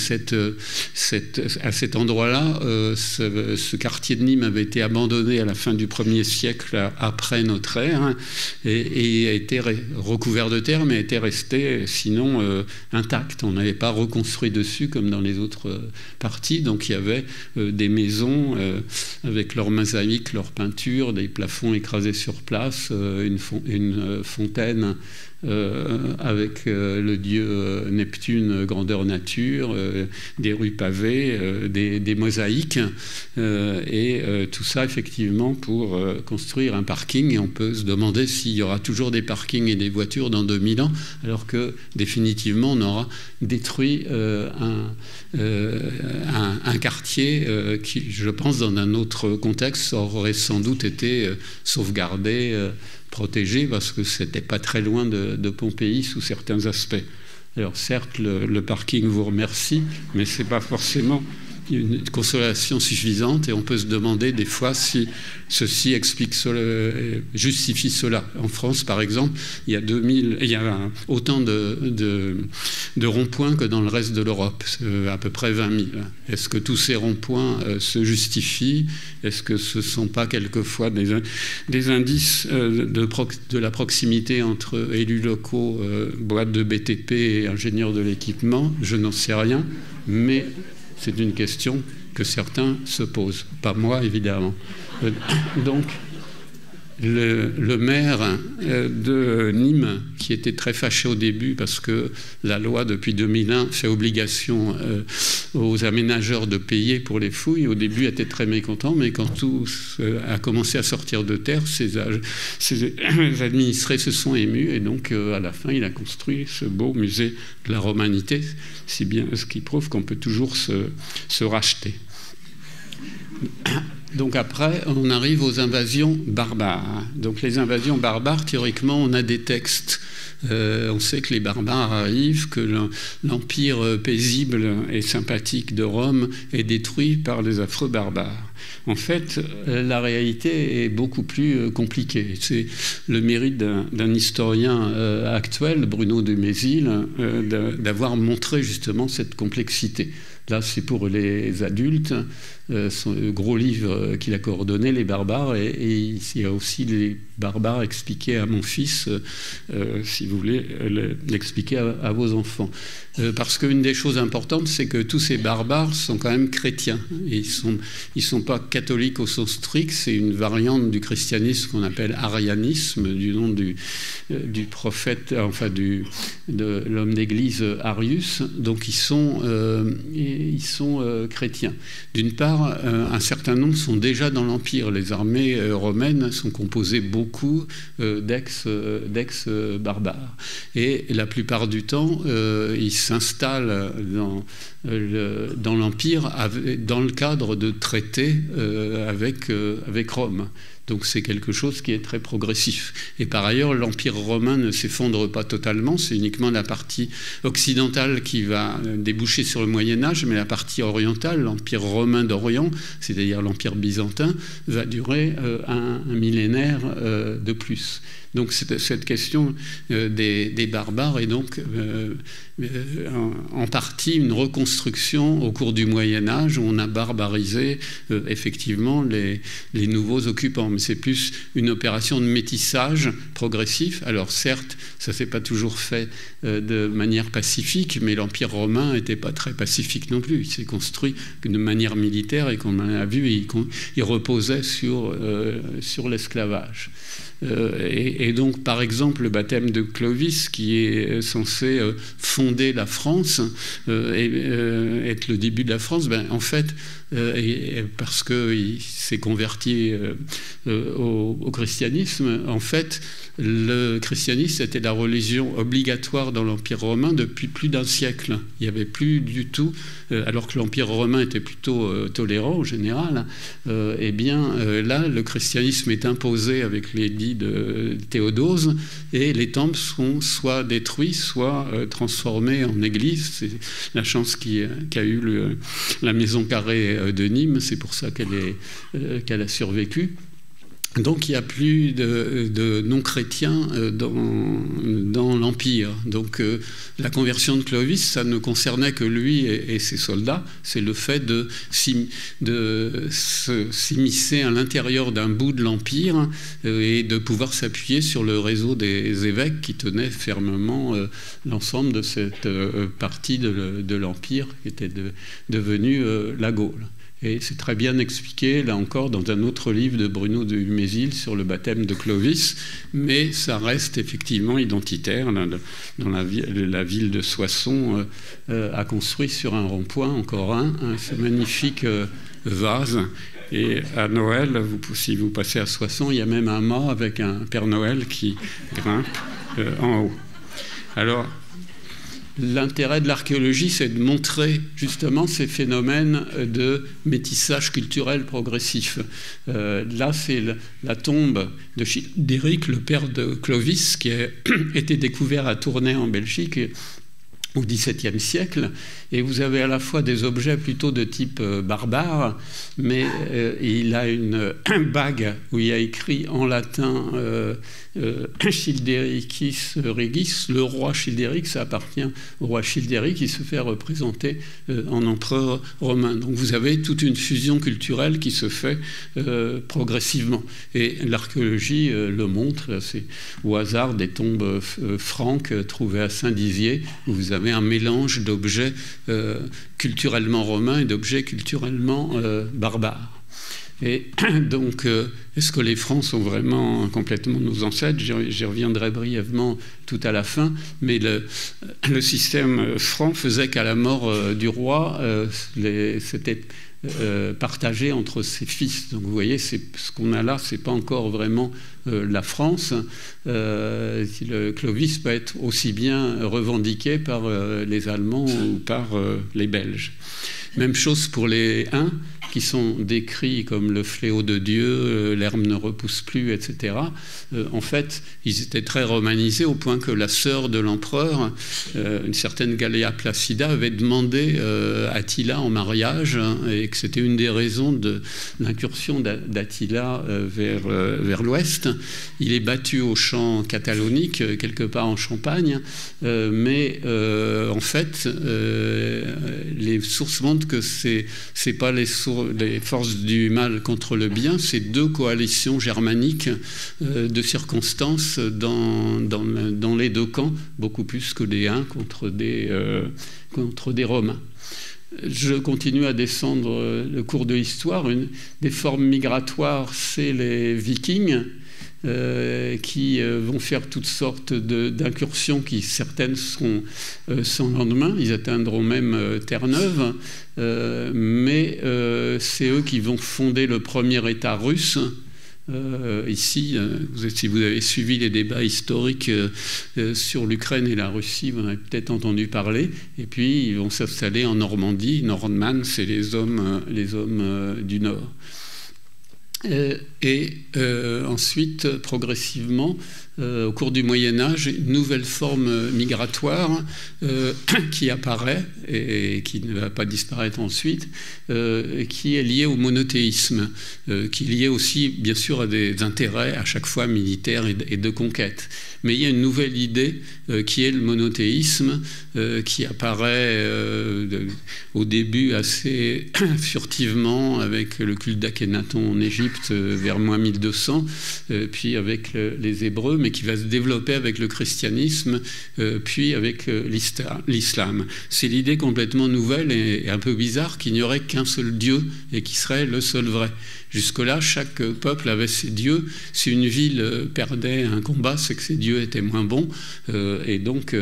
à cet endroit-là, ce quartier de Nîmes avait été abandonné à la fin du 1er siècle après notre ère, et a été recouvert de terre, mais était resté sinon intact. On n'avait pas reconstruit dessus comme dans les autres parties. Donc il y avait des maisons avec leurs mosaïques, leurs peintures, des plafonds écrasés sur place, une fontaine avec le dieu Neptune, grandeur nature, des rues pavées, des mosaïques, et tout ça effectivement pour construire un parking. Et on peut se demander s'il y aura toujours des parkings et des voitures dans 2000 ans, alors que définitivement on aura détruit un quartier qui, je pense, dans un autre contexte, aurait sans doute été sauvegardé, protégé, parce que c'était pas très loin de Pompéi sous certains aspects. Alors certes, le parking vous remercie, mais c'est pas forcément une consolation suffisante, et on peut se demander des fois si ceci justifie cela. En France, par exemple, il y a autant de ronds-points que dans le reste de l'Europe, à peu près 20 000. Est-ce que tous ces ronds-points se justifient? Est-ce que ce ne sont pas quelquefois des indices de la proximité entre élus locaux, boîtes de BTP et ingénieurs de l'équipement? Je n'en sais rien, mais c'est une question que certains se posent. Pas moi, évidemment. Donc, le maire de Nîmes, qui était très fâché au début parce que la loi depuis 2001 fait obligation aux aménageurs de payer pour les fouilles, au début était très mécontent, mais quand tout a commencé à sortir de terre, ses administrés se sont émus, et donc à la fin il a construit ce beau musée de la romanité, si bien, ce qui prouve qu'on peut toujours se racheter. Donc après, on arrive aux invasions barbares. Donc les invasions barbares, théoriquement, on a des textes. On sait que les barbares arrivent, que l'empire paisible et sympathique de Rome est détruit par les affreux barbares. En fait, la réalité est beaucoup plus compliquée. C'est le mérite d'un historien actuel, Bruno de Mézil, d'avoir montré justement cette complexité. Là, c'est pour les adultes, son gros livre qu'il a coordonné, Les barbares, et il y a aussi les barbares expliqués à mon fils, si vous voulez l'expliquer à vos enfants. Parce qu'une des choses importantes, c'est que tous ces barbares sont quand même chrétiens. Ils sont pas catholiques au sens strict, c'est une variante du christianisme qu'on appelle arianisme, du nom du prophète, enfin de l'homme d'église Arius. Donc ils sont chrétiens. D'une part, un certain nombre sont déjà dans l'Empire. Les armées romaines sont composées beaucoup d'ex-barbares. Et la plupart du temps, ils s'installent dans l'Empire dans le cadre de traités avec Rome. Donc c'est quelque chose qui est très progressif. Et par ailleurs, l'Empire romain ne s'effondre pas totalement, c'est uniquement la partie occidentale qui va déboucher sur le Moyen-Âge, mais la partie orientale, l'Empire romain d'Orient, c'est-à-dire l'Empire byzantin, va durer un millénaire de plus. Donc cette question des barbares est donc en partie une reconstruction au cours du Moyen-Âge où on a barbarisé effectivement les nouveaux occupants. Mais c'est plus une opération de métissage progressif. Alors certes, ça ne s'est pas toujours fait de manière pacifique, mais l'Empire romain n'était pas très pacifique non plus. Il s'est construit de manière militaire et comme on a vu, il reposait sur l'esclavage. Et donc, par exemple, le baptême de Clovis, qui est censé fonder la France, être le début de la France, en fait, parce qu'il s'est converti au christianisme, en fait, le christianisme était la religion obligatoire dans l'Empire romain depuis plus d'un siècle. Il n'y avait plus du tout, alors que l'Empire romain était plutôt tolérant en général, là, le christianisme est imposé avec l'édit de Théodose, et les temples sont soit détruits, soit transformés en églises. C'est la chance qu'a eu la maison carrée de Nîmes, c'est pour ça qu'elle a survécu. Donc il n'y a plus de non-chrétiens dans l'Empire. Donc la conversion de Clovis, ça ne concernait que lui et ses soldats. C'est le fait de s'immiscer à l'intérieur d'un bout de l'Empire et de pouvoir s'appuyer sur le réseau des évêques qui tenaient fermement l'ensemble de cette partie de l'Empire qui était devenue la Gaule. Et c'est très bien expliqué, là encore, dans un autre livre de Bruno de Mézil sur le baptême de Clovis, mais ça reste effectivement identitaire. Dans la ville de Soissons a construit sur un rond-point, encore ce magnifique vase. Et à Noël, si vous passez à Soissons, il y a même un mât avec un Père Noël qui grimpe en haut. Alors, l'intérêt de l'archéologie, c'est de montrer justement ces phénomènes de métissage culturel progressif. Là, c'est la tombe de Childéric, le père de Clovis, qui a été découvert à Tournai en Belgique. au XVIIe siècle, et vous avez à la fois des objets plutôt de type barbare, mais il a une bague où il y a écrit en latin Childericis Regis, le roi Childéric, ça appartient au roi Childéric qui se fait représenter en empereur romain. Donc vous avez toute une fusion culturelle qui se fait progressivement. Et l'archéologie le montre, c'est au hasard des tombes franques trouvées à Saint-Dizier, où vous avez un mélange d'objets culturellement romains et d'objets culturellement barbares. Et donc, est-ce que les Francs sont vraiment complètement nos ancêtres? J'y reviendrai brièvement tout à la fin, mais le système franc faisait qu'à la mort du roi, c'était partagé entre ses fils. Donc vous voyez, ce qu'on a là, c'est pas encore vraiment la France. Le Clovis peut être aussi bien revendiqué par les Allemands ou par les Belges. Même chose pour les Huns, qui sont décrits comme le fléau de Dieu, l'herbe ne repousse plus, etc. En fait, ils étaient très romanisés au point que la sœur de l'empereur, une certaine Gallia Placida, avait demandé Attila en mariage, et que c'était une des raisons de l'incursion d'Attila vers l'ouest. Il est battu au champ catalonique, quelque part en Champagne, mais en fait, les sources montrent que c'est pas les forces du mal contre le bien, c'est deux coalitions germaniques de circonstances dans les deux camps, beaucoup plus que des Huns contre des Romains. Je continue à descendre le cours de l'histoire. Une des formes migratoires, c'est les Vikings, qui vont faire toutes sortes d'incursions qui, certaines, seront sans lendemain. Ils atteindront même Terre-Neuve. Mais c'est eux qui vont fonder le premier État russe. Ici, si vous avez suivi les débats historiques sur l'Ukraine et la Russie, vous en avez peut-être entendu parler. Et puis, ils vont s'installer en Normandie. Nordman, c'est les hommes du Nord. Ensuite, progressivement, au cours du Moyen-Âge, une nouvelle forme migratoire qui apparaît et qui ne va pas disparaître ensuite, qui est liée au monothéisme, qui est liée aussi, bien sûr, à des intérêts à chaque fois militaires et de conquête. Mais il y a une nouvelle idée qui est le monothéisme, qui apparaît au début assez furtivement avec le culte d'Akhenaton en Égypte vers moins 1200, puis avec les Hébreux, mais qui va se développer avec le christianisme, puis avec l'islam. C'est l'idée complètement nouvelle et un peu bizarre qu'il n'y aurait qu'un seul Dieu et qui serait le seul vrai. Jusque-là, chaque peuple avait ses dieux. Si une ville perdait un combat, c'est que ses dieux étaient moins bons. Et donc,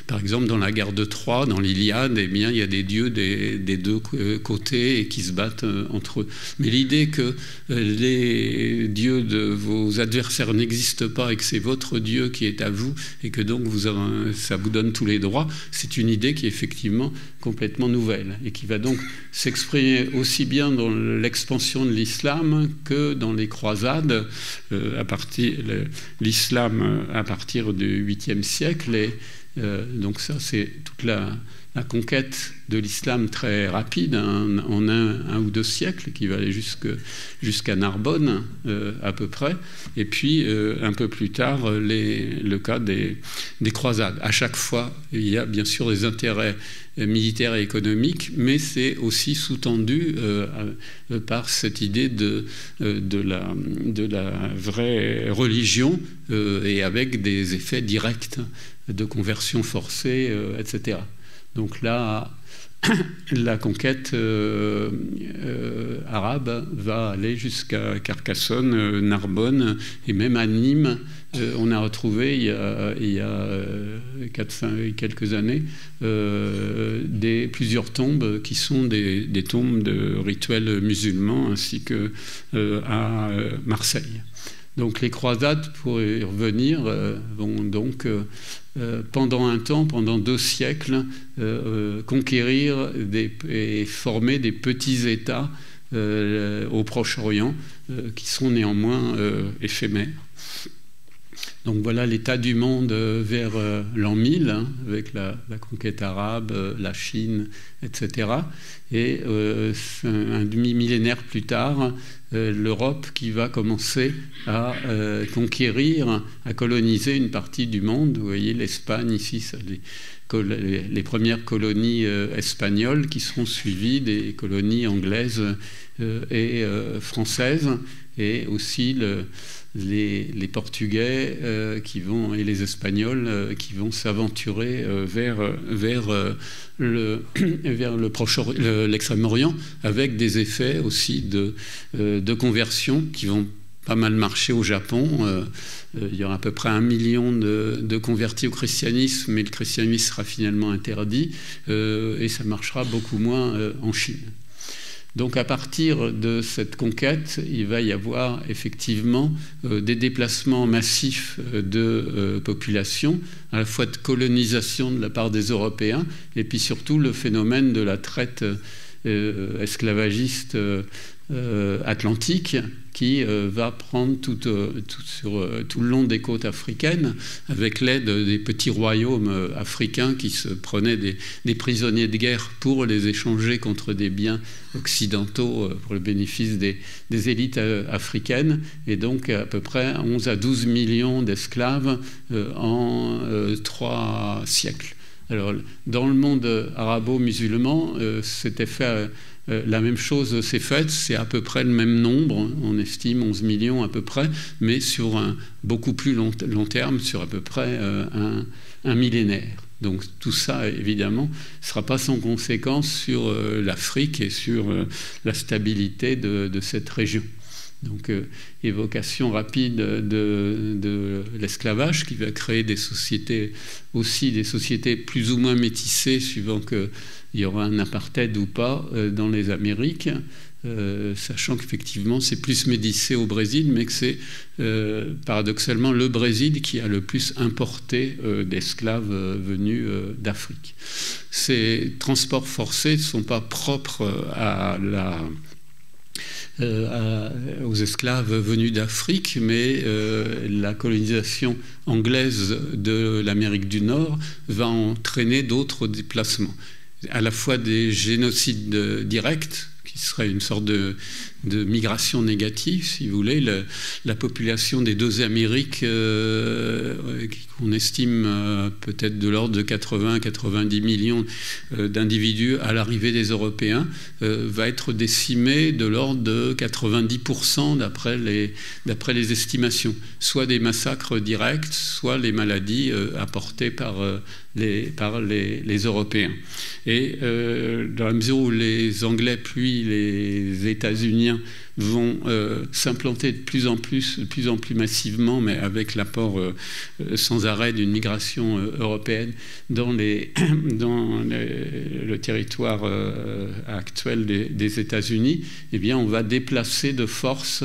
par exemple, dans la guerre de Troie, dans l'Iliade, eh bien, il y a des dieux des deux côtés et qui se battent entre eux. Mais l'idée que les dieux de vos adversaires n'existent pas et que c'est votre Dieu qui est à vous et que donc ça vous donne tous les droits, c'est une idée qui est effectivement complètement nouvelle et qui va donc s'exprimer aussi bien dans l'expansion de l'islam que dans les croisades, l'islam à partir du 8e siècle. Et donc ça, c'est toute la conquête de l'islam très rapide, en un ou deux siècles, qui va aller jusqu'à Narbonne, à peu près. Et puis, un peu plus tard, le cas des croisades. À chaque fois, il y a bien sûr des intérêts militaires et économiques, mais c'est aussi sous-tendu par cette idée de la vraie religion, et avec des effets directs de conversion forcée, etc. Donc là, la conquête arabe va aller jusqu'à Carcassonne, Narbonne, et même à Nîmes. On a retrouvé il y a quelques années plusieurs tombes qui sont des tombes de rituels musulmans, ainsi que à Marseille. Donc les croisades, pour y revenir, vont donc pendant un temps, pendant 2 siècles, conquérir et former des petits États au Proche-Orient qui sont néanmoins éphémères. Donc voilà l'état du monde vers l'an 1000, hein, avec la conquête arabe, la Chine, etc. Et un demi-millénaire plus tard, l'Europe qui va commencer à conquérir, à coloniser une partie du monde. Vous voyez l'Espagne ici, les premières colonies espagnoles qui seront suivies des colonies anglaises et françaises, et aussi les Portugais et les Espagnols qui vont s'aventurer vers l'extrême-orient, avec des effets aussi de conversion qui vont pas mal marcher au Japon. Il y aura à peu près 1 million de convertis au christianisme, mais le christianisme sera finalement interdit, et ça marchera beaucoup moins en Chine. Donc à partir de cette conquête, il va y avoir effectivement des déplacements massifs de population, à la fois de colonisation de la part des Européens, et puis surtout le phénomène de la traite esclavagiste atlantique, qui va prendre sur tout le long des côtes africaines, avec l'aide des petits royaumes africains qui se prenaient des prisonniers de guerre pour les échanger contre des biens occidentaux pour le bénéfice des élites africaines. Et donc à peu près 11 à 12 millions d'esclaves en 3 siècles. Alors, dans le monde arabo-musulman, c'était fait... la même chose s'est faite, c'est à peu près le même nombre, on estime 11 millions à peu près, mais sur un beaucoup plus long terme, sur à peu près un millénaire. Donc tout ça, évidemment, ne sera pas sans conséquence sur l'Afrique et sur la stabilité de cette région. Donc, évocation rapide de l'esclavage qui va créer des sociétés plus ou moins métissées, suivant qu'il y aura un apartheid ou pas dans les Amériques, sachant qu'effectivement c'est plus métissé au Brésil, mais que c'est paradoxalement le Brésil qui a le plus importé d'esclaves venus d'Afrique. Ces transports forcés ne sont pas propres aux esclaves venus d'Afrique, mais la colonisation anglaise de l'Amérique du Nord va entraîner d'autres déplacements, à la fois des génocides directs, qui serait une sorte de migration négative, si vous voulez. La population des deux Amériques, qu'on estime peut-être de l'ordre de 80 à 90 millions d'individus à l'arrivée des Européens, va être décimée de l'ordre de 90% d'après les estimations. Soit des massacres directs, soit les maladies apportées par les Européens. Et dans la mesure où les Anglais puis les États-Unis vont s'implanter de plus en plus massivement, mais avec l'apport sans arrêt d'une migration européenne dans le territoire actuel des États-Unis, eh bien, on va déplacer de force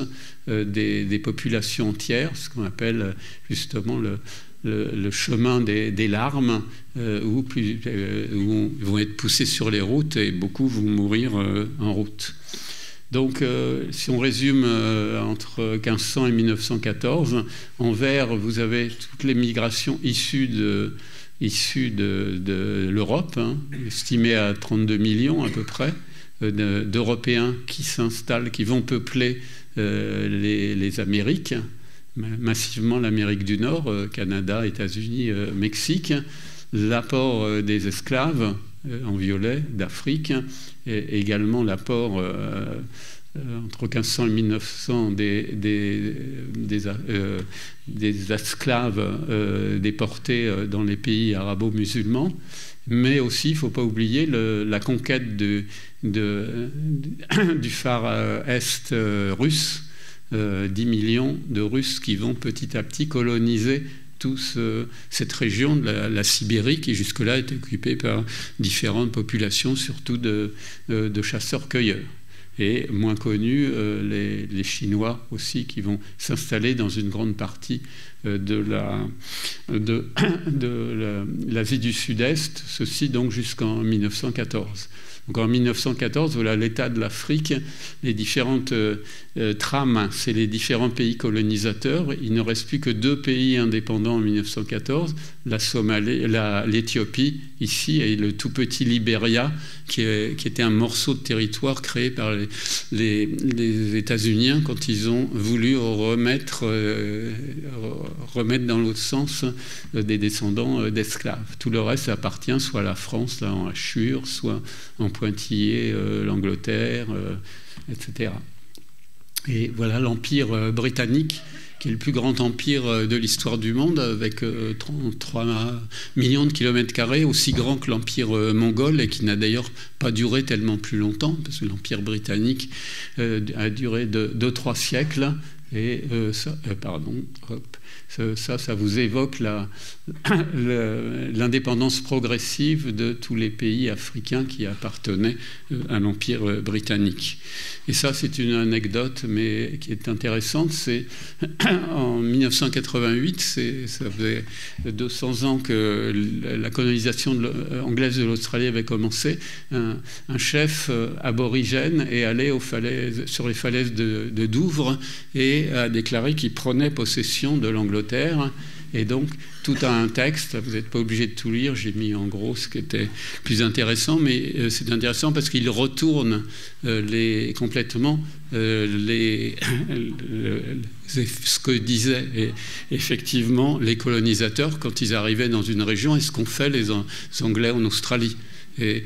des populations entières, ce qu'on appelle justement le chemin des larmes, où vont être poussés sur les routes et beaucoup vont mourir en route. Donc, si on résume entre 1500 et 1914, en vert, vous avez toutes les migrations issues de l'Europe, hein, estimées à 32 millions à peu près, d'Européens qui s'installent, qui vont peupler les Amériques, massivement l'Amérique du Nord, Canada, États-Unis, Mexique, l'apport des esclaves en violet d'Afrique, et également l'apport entre 1500 et 1900 des esclaves déportés dans les pays arabo-musulmans. Mais aussi, il ne faut pas oublier la conquête du phare est russe, 10 millions de Russes qui vont petit à petit coloniser toute cette région de la Sibérie qui jusque-là était occupée par différentes populations, surtout de chasseurs-cueilleurs. Et moins connus, les Chinois aussi, qui vont s'installer dans une grande partie de l'Asie du Sud-Est, ceci donc jusqu'en 1914. Donc en 1914, voilà l'état de l'Afrique, les différentes trames, c'est les différents pays colonisateurs. Il ne reste plus que 2 pays indépendants en 1914, la Somalie, l'Éthiopie ici et le tout petit Libéria, qui était un morceau de territoire créé par les États-Unis quand ils ont voulu remettre dans l'autre sens des descendants d'esclaves. Tout le reste appartient soit à la France, là en hachure, soit en pointillé, l'Angleterre, etc. Et voilà l'Empire britannique, qui est le plus grand empire de l'histoire du monde, avec 33 millions de kilomètres carrés, aussi grand que l'Empire mongol, et qui n'a d'ailleurs pas duré tellement plus longtemps, parce que l'Empire britannique a duré 2-3 siècles. Et ça vous évoque l'indépendance progressive de tous les pays africains qui appartenaient à l'Empire britannique. Et ça, c'est une anecdote, mais qui est intéressante. C'est en 1988, ça faisait 200 ans que la colonisation anglaise de l'Australie avait commencé. Un chef aborigène est allé sur les falaises de Douvres et a déclaré qu'il prenait possession de l'Angleterre. Et donc, tout a un texte, vous n'êtes pas obligé de tout lire, j'ai mis en gros ce qui était plus intéressant, mais c'est intéressant parce qu'il retourne complètement ce que disaient effectivement les colonisateurs quand ils arrivaient dans une région et ce qu'ont fait les Anglais en Australie. Et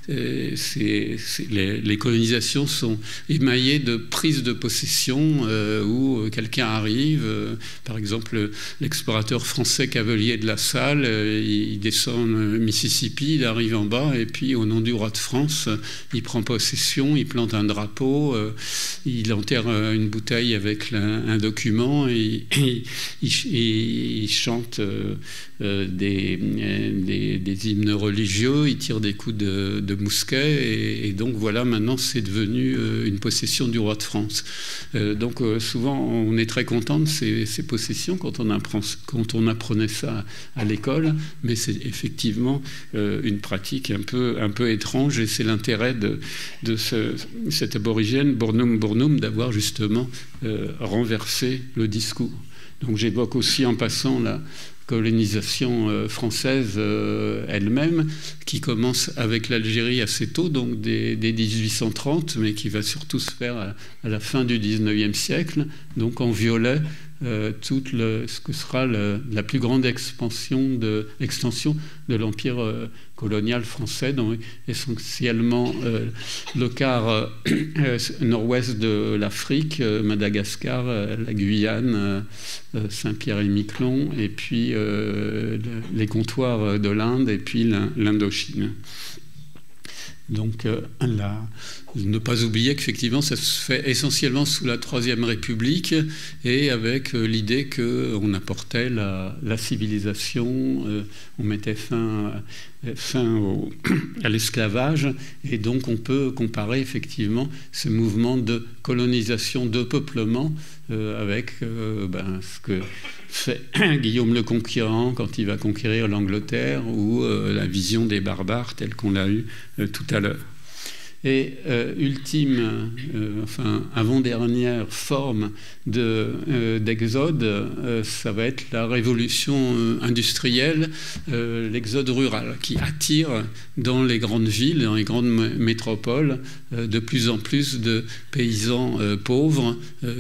les colonisations sont émaillées de prises de possession où quelqu'un arrive, par exemple l'explorateur français Cavelier de La Salle, il descend le Mississippi, il arrive en bas et puis au nom du roi de France, il prend possession, il plante un drapeau, il enterre une bouteille avec un document et il chante des hymnes religieux, il tire des coups de mousquet et donc voilà, maintenant c'est devenu une possession du roi de France. Donc souvent on est très content de ces possessions quand on apprenait ça à l'école, mais c'est effectivement une pratique un peu étrange et c'est l'intérêt de cet aborigène Burnham d'avoir justement renversé le discours. Donc j'évoque aussi en passant la colonisation française elle-même, qui commence avec l'Algérie assez tôt, donc dès 1830, mais qui va surtout se faire à la fin du 19e siècle, donc en violet, ce que sera la plus grande extension de l'empire colonial français, donc essentiellement le quart nord-ouest de l'Afrique, Madagascar, la Guyane, Saint-Pierre-et-Miquelon, et puis les comptoirs de l'Inde, et puis l'Indochine. Donc, ne pas oublier qu'effectivement, ça se fait essentiellement sous la Troisième République et avec l'idée qu'on apportait la civilisation, on mettait fin à l'esclavage, et donc on peut comparer effectivement ce mouvement de colonisation, de peuplement avec ce que fait Guillaume le Conquérant quand il va conquérir l'Angleterre, ou la vision des barbares telle qu'on l'a eue tout à l'heure. Et ultime, avant-dernière forme d'exode, ça va être la révolution industrielle, l'exode rural, qui attire dans les grandes villes, dans les grandes métropoles, de plus en plus de paysans pauvres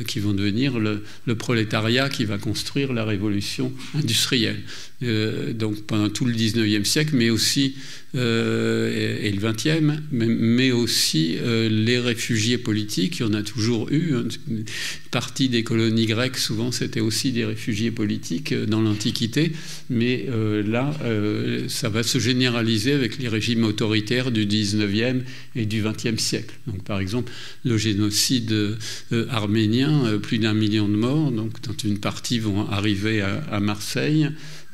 qui vont devenir le prolétariat qui va construire la révolution industrielle. Donc pendant tout le 19e siècle, mais aussi et le 20e, mais aussi les réfugiés politiques. Il y en a toujours eu. Une partie des colonies grecques, souvent, c'était aussi des réfugiés politiques dans l'Antiquité. Mais là, ça va se généraliser avec les régimes autoritaires du 19e et du 20e siècle. Donc, par exemple, le génocide arménien, plus d'1 million de morts, donc, dont une partie vont arriver à Marseille.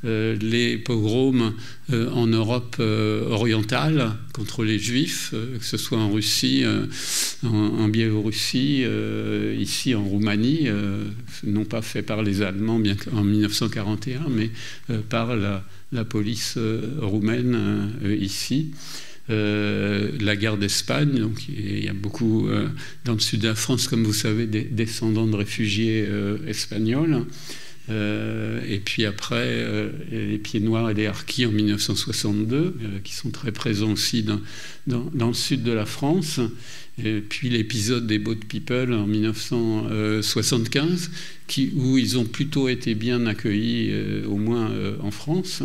Les pogroms en Europe orientale contre les Juifs, que ce soit en Russie, en Biélorussie, ici en Roumanie, non pas fait par les Allemands bien qu'en 1941, mais par la police roumaine ici. la guerre d'Espagne. Donc il y a beaucoup, dans le sud de la France, comme vous savez, des descendants de réfugiés espagnols. Et puis après, les Pieds Noirs et les Harkis en 1962, qui sont très présents aussi dans le sud de la France. Et puis l'épisode des Boat People en 1975, où ils ont plutôt été bien accueillis, au moins en France.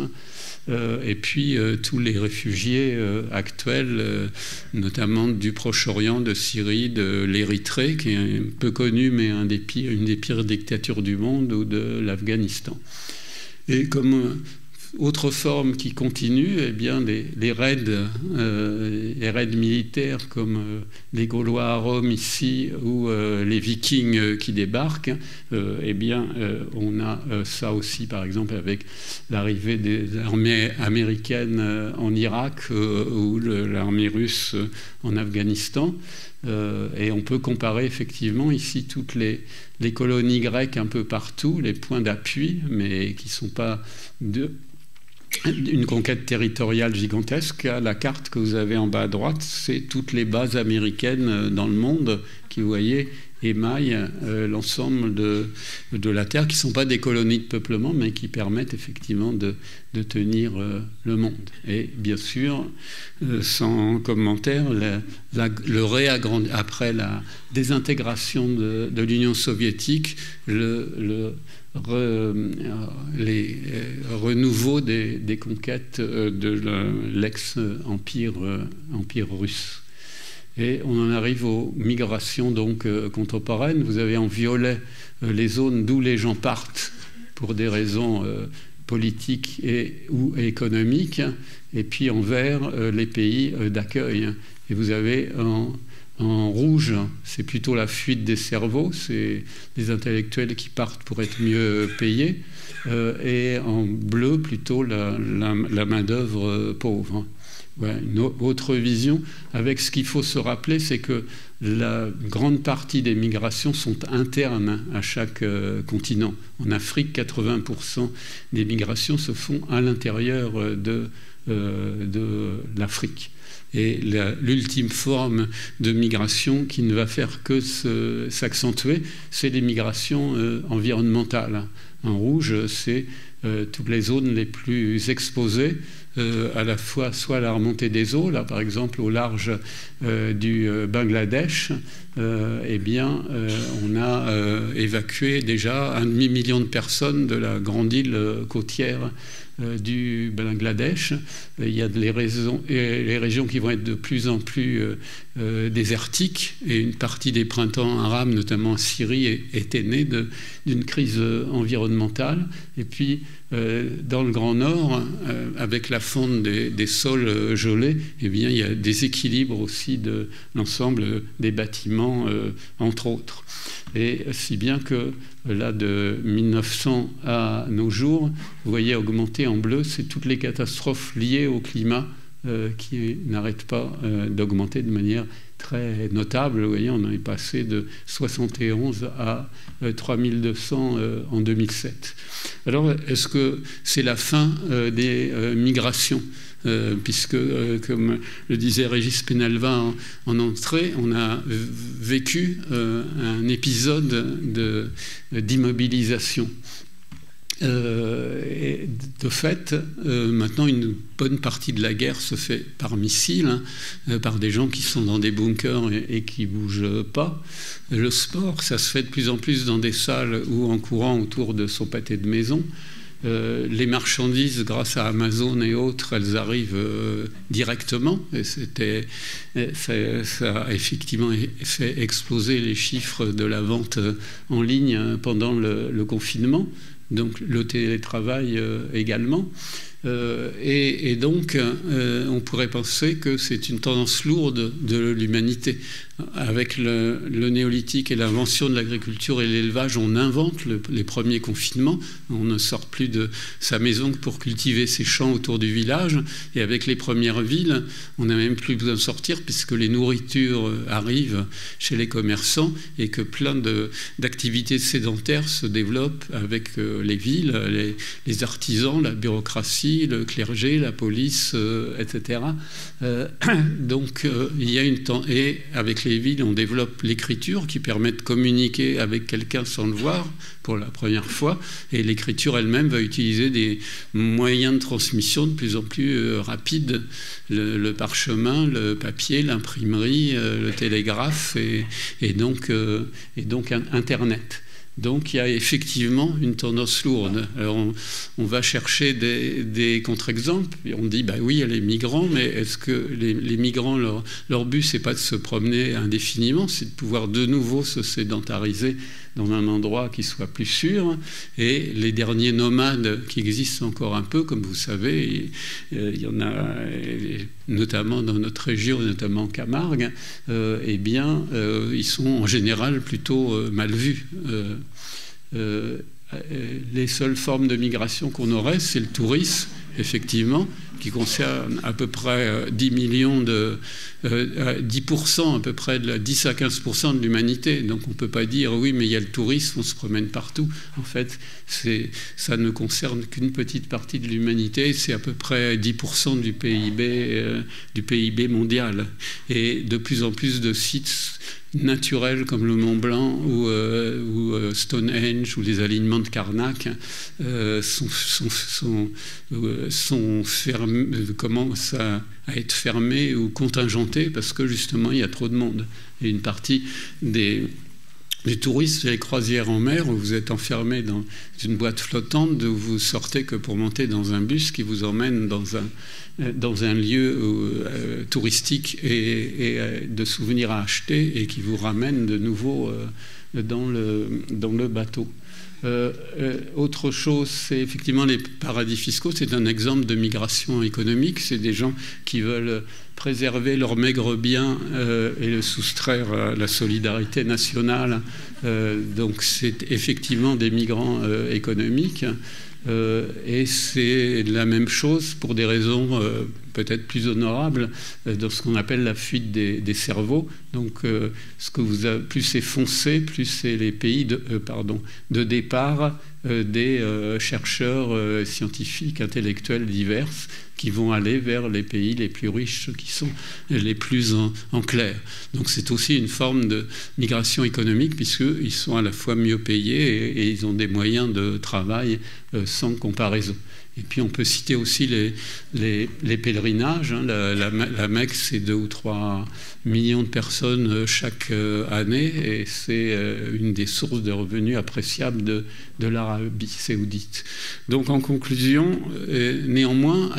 Et puis tous les réfugiés actuels, notamment du Proche-Orient, de Syrie, de l'Érythrée, qui est peu connu, mais une des pires dictatures du monde, ou de l'Afghanistan. Et comme autre forme qui continue, eh bien les raids militaires comme les Gaulois à Rome ici, ou les Vikings qui débarquent, eh bien on a ça aussi, par exemple, avec l'arrivée des armées américaines en Irak, ou l'armée russe en Afghanistan. Et on peut comparer effectivement ici toutes les colonies grecques un peu partout, les points d'appui, mais qui ne sont pas une conquête territoriale gigantesque. La carte que vous avez en bas à droite, c'est toutes les bases américaines dans le monde qui, vous voyez, émaillent l'ensemble de la Terre, qui ne sont pas des colonies de peuplement, mais qui permettent effectivement de tenir le monde. Et bien sûr, sans commentaire, après la désintégration de l'Union soviétique, les renouveaux des conquêtes de l'ex-empire russe. Et on en arrive aux migrations donc contemporaines. Vous avez en violet les zones d'où les gens partent pour des raisons politiques ou économiques, et puis en vert les pays d'accueil. Et vous avez en rouge, c'est plutôt la fuite des cerveaux, c'est des intellectuels qui partent pour être mieux payés, et en bleu plutôt la main-d'œuvre pauvre. Ouais, une autre vision, avec ce qu'il faut se rappeler, c'est que la grande partie des migrations sont internes à chaque continent. En Afrique, 80% des migrations se font à l'intérieur de l'Afrique. Et l'ultime forme de migration qui ne va faire que s'accentuer, c'est les migrations environnementales. En rouge, c'est toutes les zones les plus exposées, à la fois soit à la remontée des eaux, là par exemple au large du Bangladesh, eh bien on a évacué déjà 1,5 million de personnes de la grande île côtière du Bangladesh. Il y a les régions qui vont être de plus en plus désertiques, et une partie des printemps arabes, notamment en Syrie, était née d'une crise environnementale. Et puis dans le Grand Nord, avec la fonte des sols gelés, eh bien, il y a des équilibres aussi de l'ensemble des bâtiments, entre autres. Et si bien que là, de 1900 à nos jours, vous voyez augmenter en bleu, c'est toutes les catastrophes liées au climat qui n'arrêtent pas d'augmenter de manière très notable. Vous voyez, on est passé de 71 à 3200 en 2007. Alors, est-ce que c'est la fin des migrations ? Puisque, comme le disait Régis Penalva en entrée, on a vécu un épisode d'immobilisation. Et de fait, maintenant, une bonne partie de la guerre se fait par missile, par des gens qui sont dans des bunkers et qui ne bougent pas. Le sport, ça se fait de plus en plus dans des salles ou en courant autour de son pâté de maison. Les marchandises, grâce à Amazon et autres, elles arrivent directement. Et ça a effectivement fait exploser les chiffres de la vente en ligne pendant le confinement. Donc le télétravail également. Et donc, on pourrait penser que c'est une tendance lourde de l'humanité. Avec le néolithique et l'invention de l'agriculture et l'élevage, on invente les premiers confinements. On ne sort plus de sa maison que pour cultiver ses champs autour du village. Et avec les premières villes, on n'a même plus besoin de sortir puisque les nourritures arrivent chez les commerçants et que plein d'activités sédentaires se développent avec les villes, les artisans, la bureaucratie, aussi le clergé, la police, etc. Donc il y a et avec les villes, on développe l'écriture qui permet de communiquer avec quelqu'un sans le voir pour la première fois, et l'écriture elle-même va utiliser des moyens de transmission de plus en plus rapides, le parchemin, le papier, l'imprimerie, le télégraphe et donc Internet. Donc il y a effectivement une tendance lourde. Alors on va chercher des contre-exemples. On dit, bah oui, il y a les migrants, mais est-ce que les migrants, leur but, c'est pas de se promener indéfiniment, c'est de pouvoir de nouveau se sédentariser dans un endroit qui soit plus sûr. Et les derniers nomades qui existent encore un peu, comme vous savez, il y en a notamment dans notre région, notamment en Camargue, eh bien, ils sont en général plutôt mal vus. Les seules formes de migration qu'on aurait, c'est le tourisme, effectivement, qui concerne à peu près 10% à peu près de 10 à 15% de l'humanité. Donc on ne peut pas dire oui, mais il y a le tourisme, on se promène partout. En fait, ça ne concerne qu'une petite partie de l'humanité, c'est à peu près 10% du PIB mondial. Et de plus en plus de sites naturels comme le Mont Blanc ou Stonehenge ou les alignements de Karnak sont fermés, commencent à être fermés ou contingentés parce que justement il y a trop de monde. Et une partie des touristes, c'est les croisières en mer où vous êtes enfermé dans une boîte flottante d'où vous sortez que pour monter dans un bus qui vous emmène dans un lieu touristique et de souvenirs à acheter et qui vous ramène de nouveau dans le bateau. Autre chose, c'est effectivement les paradis fiscaux. C'est un exemple de migration économique. C'est des gens qui veulent préserver leur maigre bien et le soustraire à la solidarité nationale. Donc c'est effectivement des migrants économiques. Et c'est la même chose pour des raisons peut-être plus honorables dans ce qu'on appelle la fuite des cerveaux. Donc plus c'est foncé, plus c'est les pays de départ des chercheurs scientifiques, intellectuels divers qui vont aller vers les pays les plus riches, qui sont les plus en clair. Donc c'est aussi une forme de migration économique puisqu'ils sont à la fois mieux payés et ils ont des moyens de travail sans comparaison. Et puis on peut citer aussi les pèlerinages. Hein. La Mecque, c'est 2 ou 3 millions de personnes chaque année et c'est une des sources de revenus appréciables de l'Arabie saoudite. Donc en conclusion, néanmoins,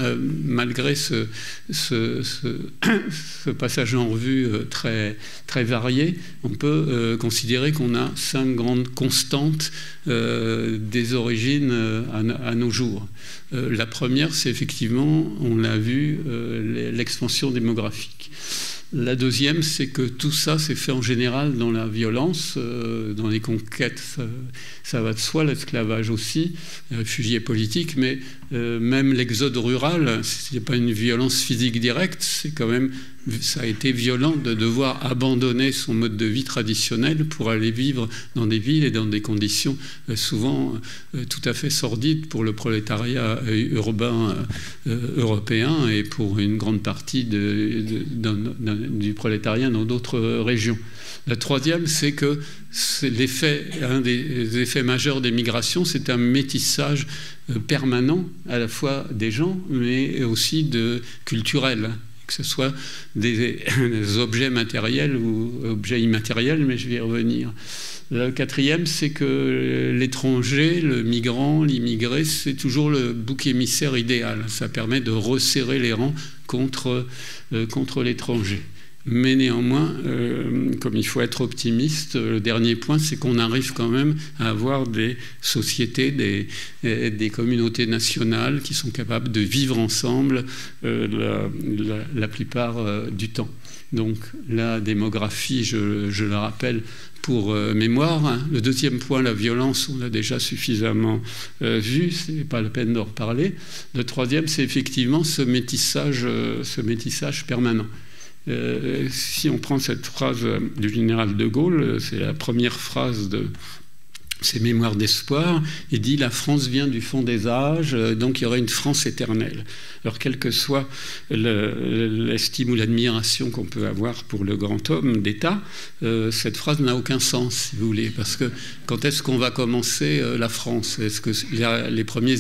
malgré ce passage en revue très, très varié, on peut considérer qu'on a 5 grandes constantes des origines à nos jours. La première, c'est effectivement, on l'a vu, l'expansion démographique. La deuxième, c'est que tout ça s'est fait en général dans la violence, dans les conquêtes, ça va de soi, l'esclavage aussi, les réfugiés politiques, mais même l'exode rural, ce n'est pas une violence physique directe, c'est quand même, ça a été violent de devoir abandonner son mode de vie traditionnel pour aller vivre dans des villes et dans des conditions souvent tout à fait sordides pour le prolétariat urbain européen et pour une grande partie du prolétariat dans d'autres régions. La troisième, c'est que un des effets majeurs des migrations, c'est un métissage permanent à la fois des gens, mais aussi culturel, que ce soit des objets matériels ou objets immatériels, mais je vais y revenir. Le quatrième, c'est que l'étranger, le migrant, l'immigré, c'est toujours le bouc émissaire idéal. Ça permet de resserrer les rangs contre l'étranger. Mais néanmoins, comme il faut être optimiste, le dernier point, c'est qu'on arrive quand même à avoir des sociétés, des communautés nationales qui sont capables de vivre ensemble la plupart du temps. Donc la démographie, je le rappelle, pour mémoire. Le deuxième point, la violence, on l'a déjà suffisamment vu, ce n'est pas la peine d'en reparler. Le troisième, c'est effectivement ce métissage permanent. Si on prend cette phrase du général de Gaulle, c'est la première phrase ses mémoires d'espoir, il dit « La France vient du fond des âges, donc il y aurait une France éternelle ». Alors, quelle que soit l'estime ou l'admiration qu'on peut avoir pour le grand homme d'État, cette phrase n'a aucun sens, si vous voulez, parce que quand est-ce qu'on va commencer la France? Est-ce que les premiers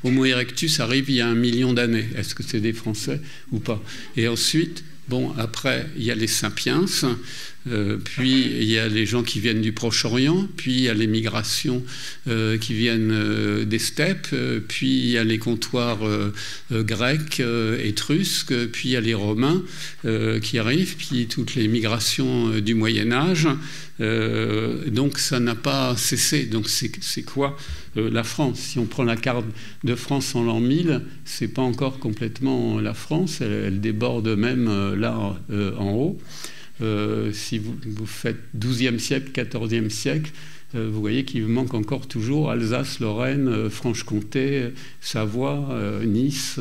Homo erectus arrivent il y a 1 million d'années? Est-ce que c'est des Français ou pas? Et ensuite, bon, après, il y a les Sapiens, puis il y a les gens qui viennent du Proche-Orient, puis il y a les migrations qui viennent des steppes, puis il y a les comptoirs grecs, étrusques, puis il y a les Romains qui arrivent, puis toutes les migrations du Moyen-Âge. Donc ça n'a pas cessé. Donc c'est quoi la France? Si on prend la carte de France en l'an 1000, c'est pas encore complètement la France, elle déborde même là en haut. Si vous faites 12e siècle, 14e siècle, vous voyez qu'il manque encore toujours Alsace, Lorraine, Franche-Comté, Savoie, Nice,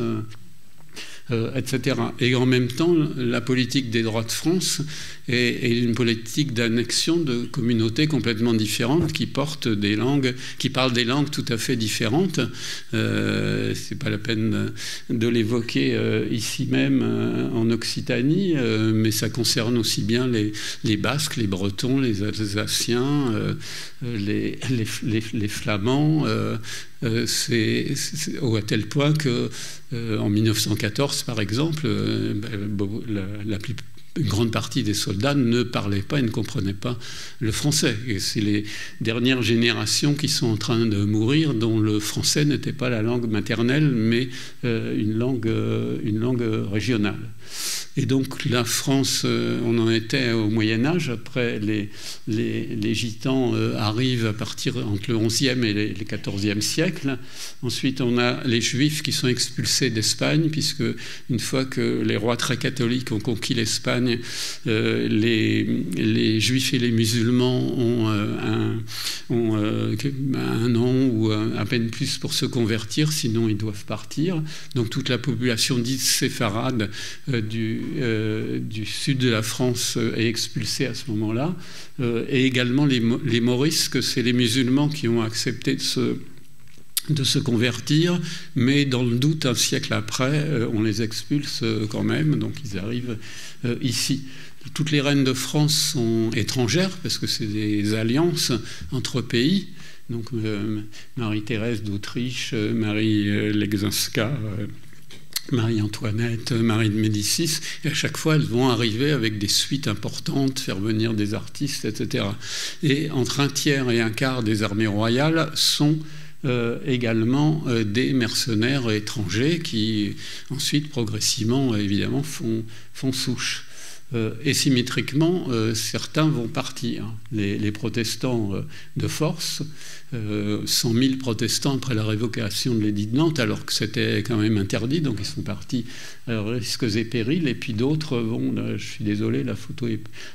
etc. Et en même temps, la politique des droits de France est une politique d'annexion de communautés complètement différentes qui portent des langues, qui parlent des langues tout à fait différentes. C'est pas la peine de l'évoquer ici même en Occitanie, mais ça concerne aussi bien les Basques, les Bretons, les Alsaciens, les Flamands. À tel point que en 1914, par exemple, une grande partie des soldats ne parlaient pas et ne comprenaient pas le français. Et c'est les dernières générations qui sont en train de mourir, dont le français n'était pas la langue maternelle, mais une langue régionale. Et donc la France, on en était au Moyen-Âge. Après, les Gitans arrivent à partir entre le XIe et le XIVe siècle. Ensuite, on a les Juifs qui sont expulsés d'Espagne, puisque une fois que les rois très catholiques ont conquis l'Espagne, les Juifs et les musulmans ont un an ou à peine plus pour se convertir, sinon ils doivent partir. Donc toute la population dite séfarade du sud de la France est expulsée à ce moment-là, et également les Maurices, que c'est les musulmans qui ont accepté de se convertir, mais dans le doute, un siècle après, on les expulse quand même, donc ils arrivent ici. Toutes les reines de France sont étrangères, parce que c'est des alliances entre pays. Donc Marie-Thérèse d'Autriche, Marie Leszczyńska, Marie-Antoinette, Marie de Médicis, et à chaque fois, elles vont arriver avec des suites importantes, faire venir des artistes, etc. Et entre 1/3 et 1/4 des armées royales sont également des mercenaires étrangers qui, ensuite, progressivement, évidemment, font souche. Et symétriquement, certains vont partir. Les protestants de force, 100 000 protestants après la révocation de l'édit de Nantes, alors que c'était quand même interdit, donc ils sont partis à risques et périls. Et puis d'autres vont, je suis désolé,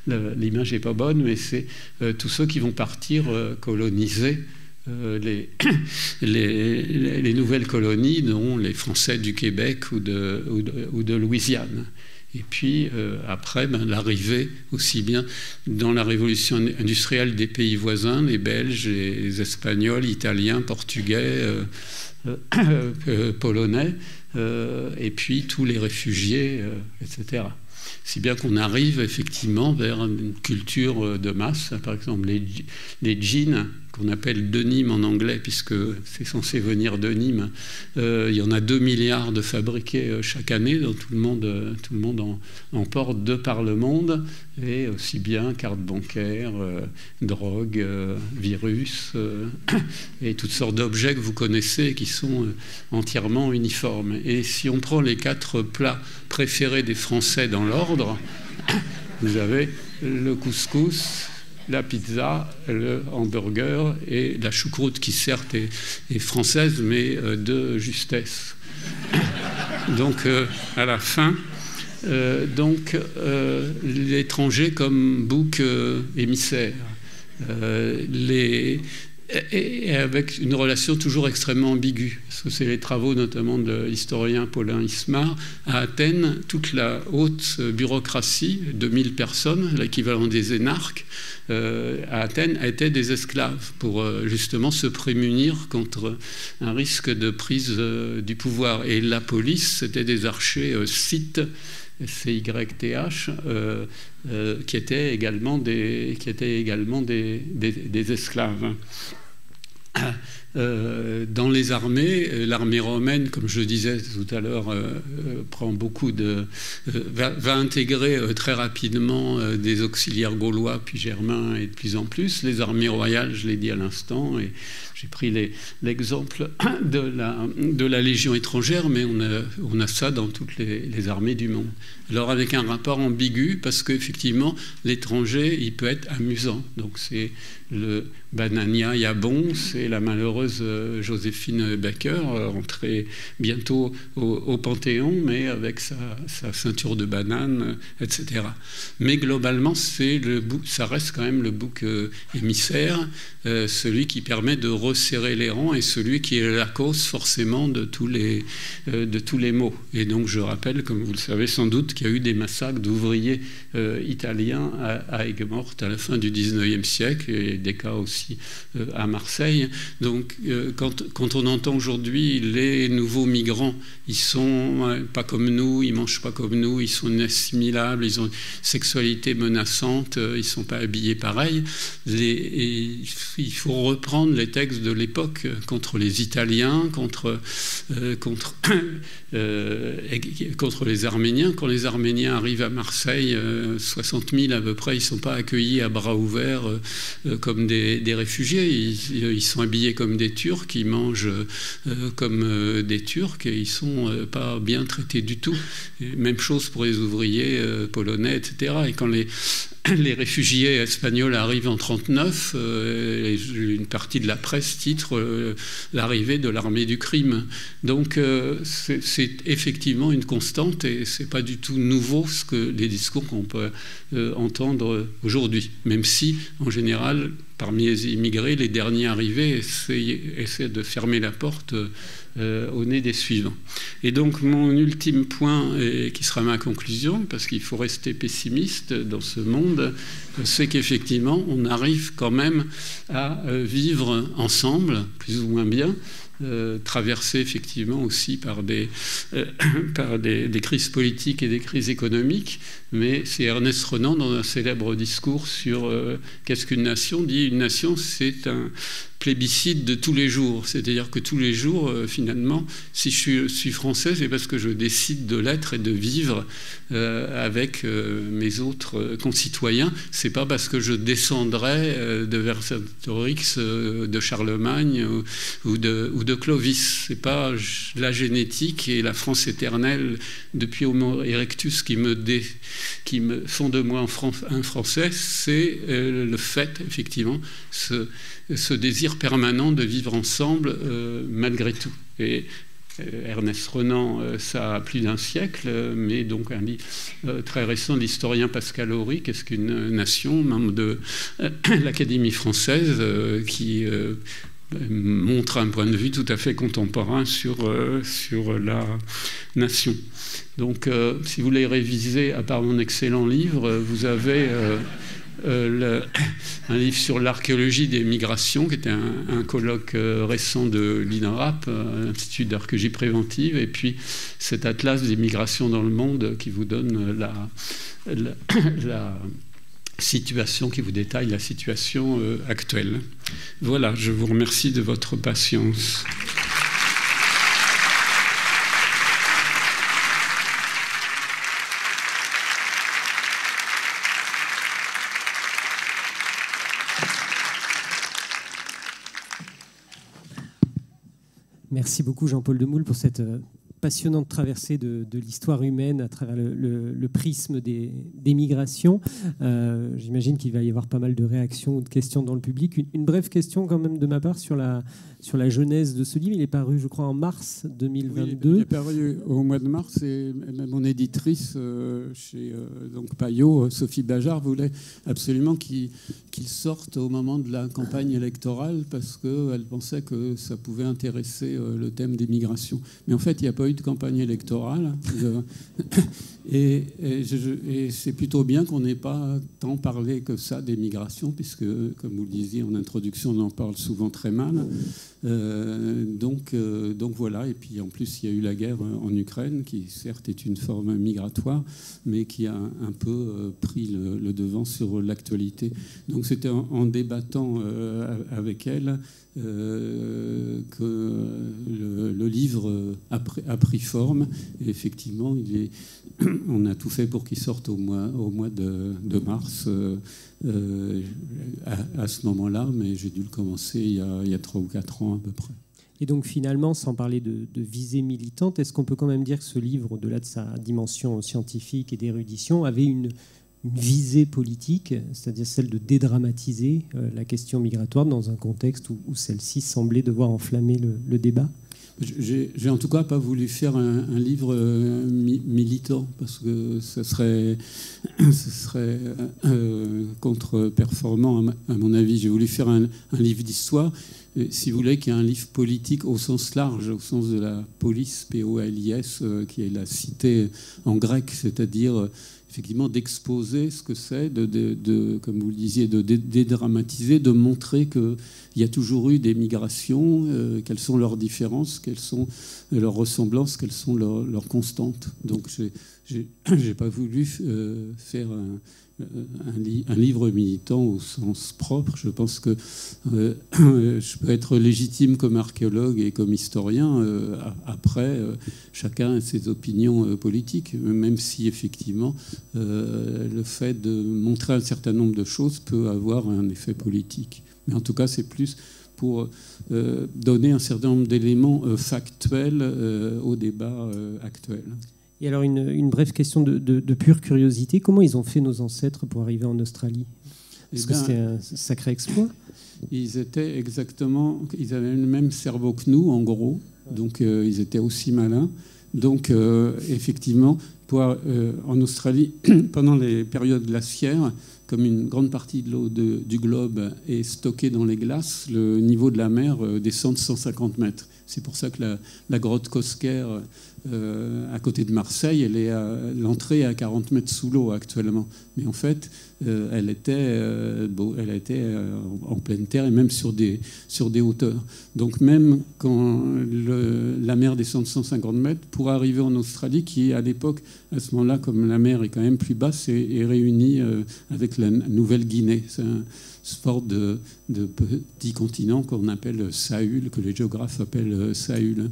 l'image n'est pas bonne, mais c'est tous ceux qui vont partir coloniser les nouvelles colonies, dont les Français du Québec ou de Louisiane. Et puis après, l'arrivée aussi bien dans la révolution industrielle des pays voisins, les Belges, les Espagnols, Italiens, Portugais, Polonais, et puis tous les réfugiés, etc. Si bien qu'on arrive effectivement vers une culture de masse. Par exemple, les jeans, qu'on appelle denim en anglais, puisque c'est censé venir de Nîmes, il y en a 2 milliards de fabriqués chaque année, donc tout le monde en porte de par le monde, et aussi bien cartes bancaires, drogue, virus, et toutes sortes d'objets que vous connaissez qui sont entièrement uniformes. Et si on prend les 4 plats préférés des Français dans l'ordre, vous avez le couscous, la pizza, le hamburger et la choucroute, qui certes est française, mais de justesse. Donc, à la fin, l'étranger comme bouc émissaire. et avec une relation toujours extrêmement ambiguë. Parce que c'est les travaux notamment de l'historien Paulin Ismar. À Athènes, toute la haute bureaucratie, 2000 personnes, l'équivalent des énarques, à Athènes, étaient des esclaves pour justement se prémunir contre un risque de prise du pouvoir. Et la police, c'était des archers scythes, CYTH, qui étaient également des esclaves. Dans les armées, l'armée romaine, comme je disais tout à l'heure, prend beaucoup va intégrer très rapidement des auxiliaires gaulois puis germains et de plus en plus. Les armées royales, je l'ai dit à l'instant, et j'ai pris l'exemple de la Légion étrangère, mais on a ça dans toutes les armées du monde. Alors avec un rapport ambigu, parce qu'effectivement, l'étranger, il peut être amusant. Donc c'est le Banania Yabon, c'est la malheureuse Joséphine Baker, rentrée bientôt au Panthéon, mais avec sa ceinture de banane, etc. Mais globalement, ça reste quand même le bouc émissaire, celui qui permet de resserrer les rangs et celui qui est la cause forcément de tous les maux. Et donc je rappelle, comme vous le savez sans doute, qu'il y a eu des massacres d'ouvriers italiens à Aigues-Mortes à la fin du 19e siècle, et des cas aussi à Marseille. Donc quand on entend aujourd'hui les nouveaux migrants, ils sont pas comme nous, ils mangent pas comme nous, ils sont inassimilables, ils ont une sexualité menaçante, ils sont pas habillés pareil. Il faut reprendre les textes de l'époque contre les Italiens, contre les Arméniens. Quand les Arméniens arrivent à Marseille, 60 000 à peu près, ils ne sont pas accueillis à bras ouverts comme des réfugiés. Ils sont habillés comme des Turcs, ils mangent comme des Turcs et ils ne sont pas bien traités du tout. Et même chose pour les ouvriers polonais, etc. Et quand les réfugiés espagnols arrivent en 1939, une partie de la presse titre l'arrivée de l'armée du crime. Donc c'est effectivement une constante et c'est pas du tout nouveau les discours qu'on peut entendre aujourd'hui, même si en général parmi les immigrés, les derniers arrivés essaient de fermer la porte au nez des suivants. Et donc mon ultime point, qui sera ma conclusion, parce qu'il faut rester pessimiste dans ce monde, c'est qu'effectivement on arrive quand même à vivre ensemble, plus ou moins bien, traversé effectivement aussi par des crises politiques et des crises économiques. Mais c'est Ernest Renan, dans un célèbre discours sur qu'est-ce qu'une nation, dit une nation, c'est un plébiscite de tous les jours. C'est-à-dire que tous les jours, finalement, si je suis français, c'est parce que je décide de l'être et de vivre avec mes autres concitoyens. C'est pas parce que je descendrai de Vercingétorix, de Charlemagne ou de Clovis. C'est pas la génétique et la France éternelle depuis Homo erectus qui me font de moi un Français. C'est le fait, effectivement, ce désir permanent de vivre ensemble malgré tout. Et Ernest Renan, ça a plus d'un siècle, mais donc un livre très récent de l'historien Pascal Horry, qu'est-ce qu'une nation, membre de l'Académie française, qui montre un point de vue tout à fait contemporain sur la nation. Donc, si vous voulez réviser, à part mon excellent livre, vous avez un livre sur l'archéologie des migrations, qui était un colloque récent de l'INRAP, Institut d'archéologie préventive, et puis cet atlas des migrations dans le monde qui vous donne la situation, qui vous détaille la situation actuelle. Voilà, je vous remercie de votre patience.
Merci beaucoup Jean-Paul Demoule pour cette passionnante traversée de l'histoire humaine à travers le prisme des migrations. J'imagine qu'il va y avoir pas mal de réactions ou de questions dans le public. Une brève question quand même de ma part sur la genèse de ce livre. Il est paru, je crois, en mars 2022.
Oui, il est paru au mois de mars et mon éditrice chez donc Payot, Sophie Bajard, voulait absolument qu'il sorte au moment de la campagne électorale parce qu'elle pensait que ça pouvait intéresser le thème des migrations. Mais en fait, il n'y a pas eu de campagne électorale. Et c'est plutôt bien qu'on n'ait pas tant parlé que ça des migrations, puisque, comme vous le disiez en introduction, on en parle souvent très mal. Donc voilà. Et puis en plus, il y a eu la guerre en Ukraine, qui certes est une forme migratoire, mais qui a un peu pris le devant sur l'actualité. Donc c'était en débattant avec elle que le livre a pris forme. Et effectivement, on a tout fait pour qu'il sorte au mois de mars à ce moment-là, mais j'ai dû le commencer il y a 3 ou 4 ans à peu près.
Et donc finalement, sans parler de visée militante, est-ce qu'on peut quand même dire que ce livre, au-delà de sa dimension scientifique et d'érudition, avait une visée politique, c'est-à-dire celle de dédramatiser la question migratoire dans un contexte où celle-ci semblait devoir enflammer le débat?
J'ai en tout cas pas voulu faire un livre militant parce que ce serait contre-performant à mon avis. J'ai voulu faire un livre d'histoire, si vous voulez, qui est un livre politique au sens large, au sens de la polis, P-O-L-I-S, qui est la cité en grec, c'est-à-dire effectivement d'exposer ce que c'est, comme vous le disiez, de dédramatiser, de montrer qu'il y a toujours eu des migrations, quelles sont leurs différences, quelles sont leurs ressemblances, quelles sont leurs constantes. Donc j'ai pas voulu faire un livre militant au sens propre. Je pense que je peux être légitime comme archéologue et comme historien. Après, chacun a ses opinions politiques, même si effectivement le fait de montrer un certain nombre de choses peut avoir un effet politique. Mais en tout cas, c'est plus pour donner un certain nombre d'éléments factuels au débat actuel.
Et alors, une brève question de pure curiosité. Comment ils ont fait, nos ancêtres, pour arriver en Australie? Parce que c'était un sacré exploit.
Ils avaient le même cerveau que nous, en gros. Donc, ils étaient aussi malins. Donc, effectivement, en Australie, pendant les périodes glaciaires, comme une grande partie de l'eau du globe est stockée dans les glaces, le niveau de la mer descend de 150 mètres. C'est pour ça que la grotte Cosquer, à côté de Marseille, l'entrée est à 40 mètres sous l'eau actuellement. Mais en fait, elle était en pleine terre et même sur des hauteurs. Donc même quand la mer descend de 150 mètres, pour arriver en Australie, qui à l'époque, à ce moment-là, comme la mer est quand même plus basse, est réunie avec la Nouvelle-Guinée. C'est un sport de petit continent qu'on appelle Sahul, que les géographes appellent Sahul.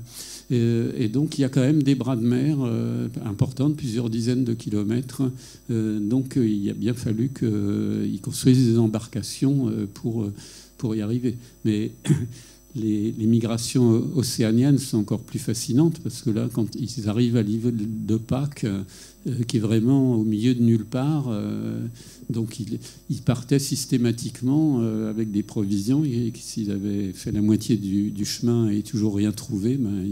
Et donc il y a quand même des bras de mer importants, plusieurs dizaines de kilomètres. Donc il a bien fallu qu'ils construisent des embarcations pour y arriver. Mais les migrations océaniennes sont encore plus fascinantes parce que là, quand ils arrivent à l'île de Pâques, qui est vraiment au milieu de nulle part, donc ils partaient systématiquement avec des provisions, et s'ils avaient fait la moitié du chemin et toujours rien trouvé, ben,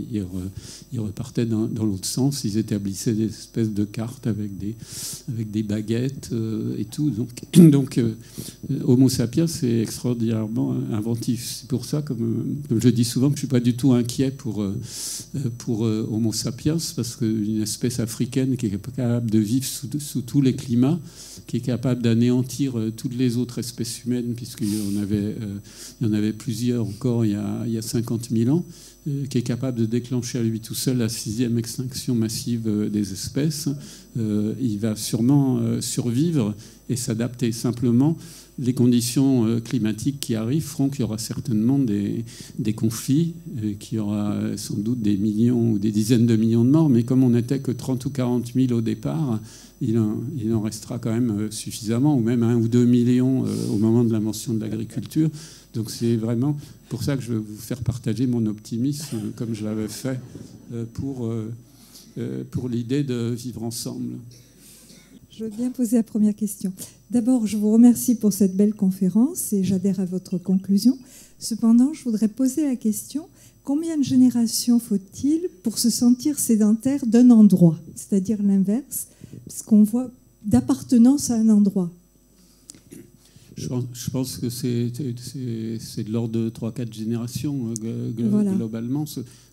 ils repartaient dans l'autre sens. Ils établissaient des espèces de cartes avec des baguettes et tout. Donc Homo sapiens, c'est extraordinairement inventif. C'est pour ça, comme je dis souvent, que je ne suis pas du tout inquiet pour Homo sapiens, parce qu'une espèce africaine qui est capable de vivre sous tous les climats, qui est capable d'anéantir toutes les autres espèces humaines, puisqu'il y en avait plusieurs encore il y a 50 000 ans, qui est capable de déclencher à lui tout seul la 6e extinction massive des espèces, il va sûrement survivre et s'adapter. Simplement, les conditions climatiques qui arrivent feront qu'il y aura certainement des conflits, qu'il y aura sans doute des millions ou des dizaines de millions de morts, mais comme on n'était que 30 ou 40 000 au départ, il en restera quand même suffisamment, ou même 1 ou 2 millions au moment de l'invention de l'agriculture. Donc c'est vraiment pour ça que je vais vous faire partager mon optimisme, comme je l'avais fait pour pour l'idée de vivre ensemble.
Je veux bien poser la première question. D'abord, je vous remercie pour cette belle conférence et j'adhère à votre conclusion. Cependant, je voudrais poser la question, combien de générations faut-il pour se sentir sédentaire d'un endroit, c'est-à-dire l'inverse, parce qu'on voit d'appartenance à un endroit?
Je pense que c'est de l'ordre de 3-4 générations globalement.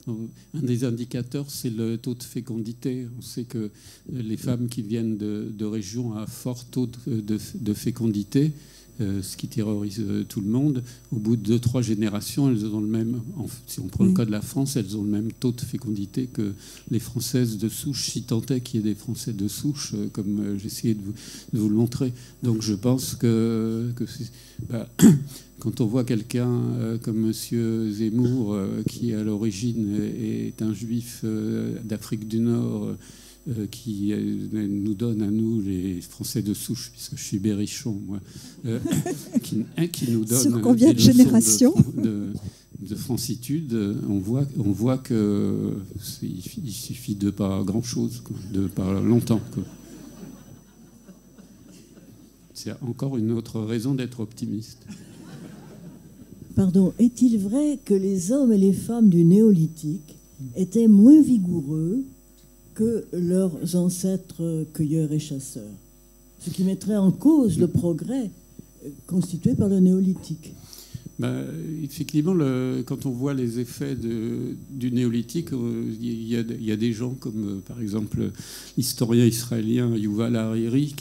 Un des indicateurs, c'est le taux de fécondité. On sait que les femmes qui viennent de régions à fort taux de fécondité, ce qui terrorise tout le monde, au bout de 2-3 générations, elles ont le même, si on prend le cas de la France, elles ont le même taux de fécondité que les Françaises de souche, si tant est qu'il y ait des Français de souche, comme j'essayais de vous le montrer. Donc je pense que quand on voit quelqu'un comme M. Zemmour, qui à l'origine est un juif d'Afrique du Nord, qui nous donne à nous, les Français de souche, puisque je suis berrichon, moi, qui nous donne
sur combien de générations
de francitude, on voit que il suffit de pas grand-chose, de pas longtemps. C'est encore une autre raison d'être optimiste.
Pardon, est-il vrai que les hommes et les femmes du néolithique étaient moins vigoureux que leurs ancêtres cueilleurs et chasseurs, ce qui mettrait en cause le progrès constitué par le néolithique?
Effectivement, quand on voit les effets du néolithique, il y a des gens comme, par exemple, l'historien israélien Yuval Hariri,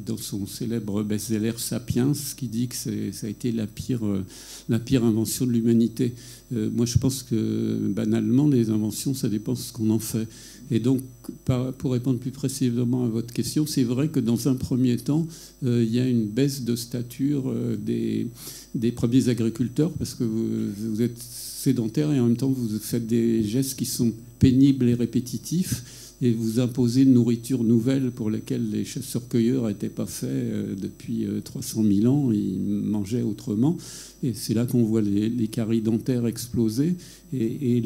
dans son célèbre best-seller Sapiens, qui dit que ça a été la pire invention de l'humanité. Moi, je pense que, banalement, les inventions, ça dépend de ce qu'on en fait. Et donc, pour répondre plus précisément à votre question, c'est vrai que dans un premier temps, il y a une baisse de stature des premiers agriculteurs, parce que vous êtes sédentaire et en même temps vous faites des gestes qui sont pénibles et répétitifs, et vous imposez une nourriture nouvelle pour laquelle les chasseurs-cueilleurs n'étaient pas faits depuis 300 000 ans. Ils mangeaient autrement. Et c'est là qu'on voit les caries dentaires exploser et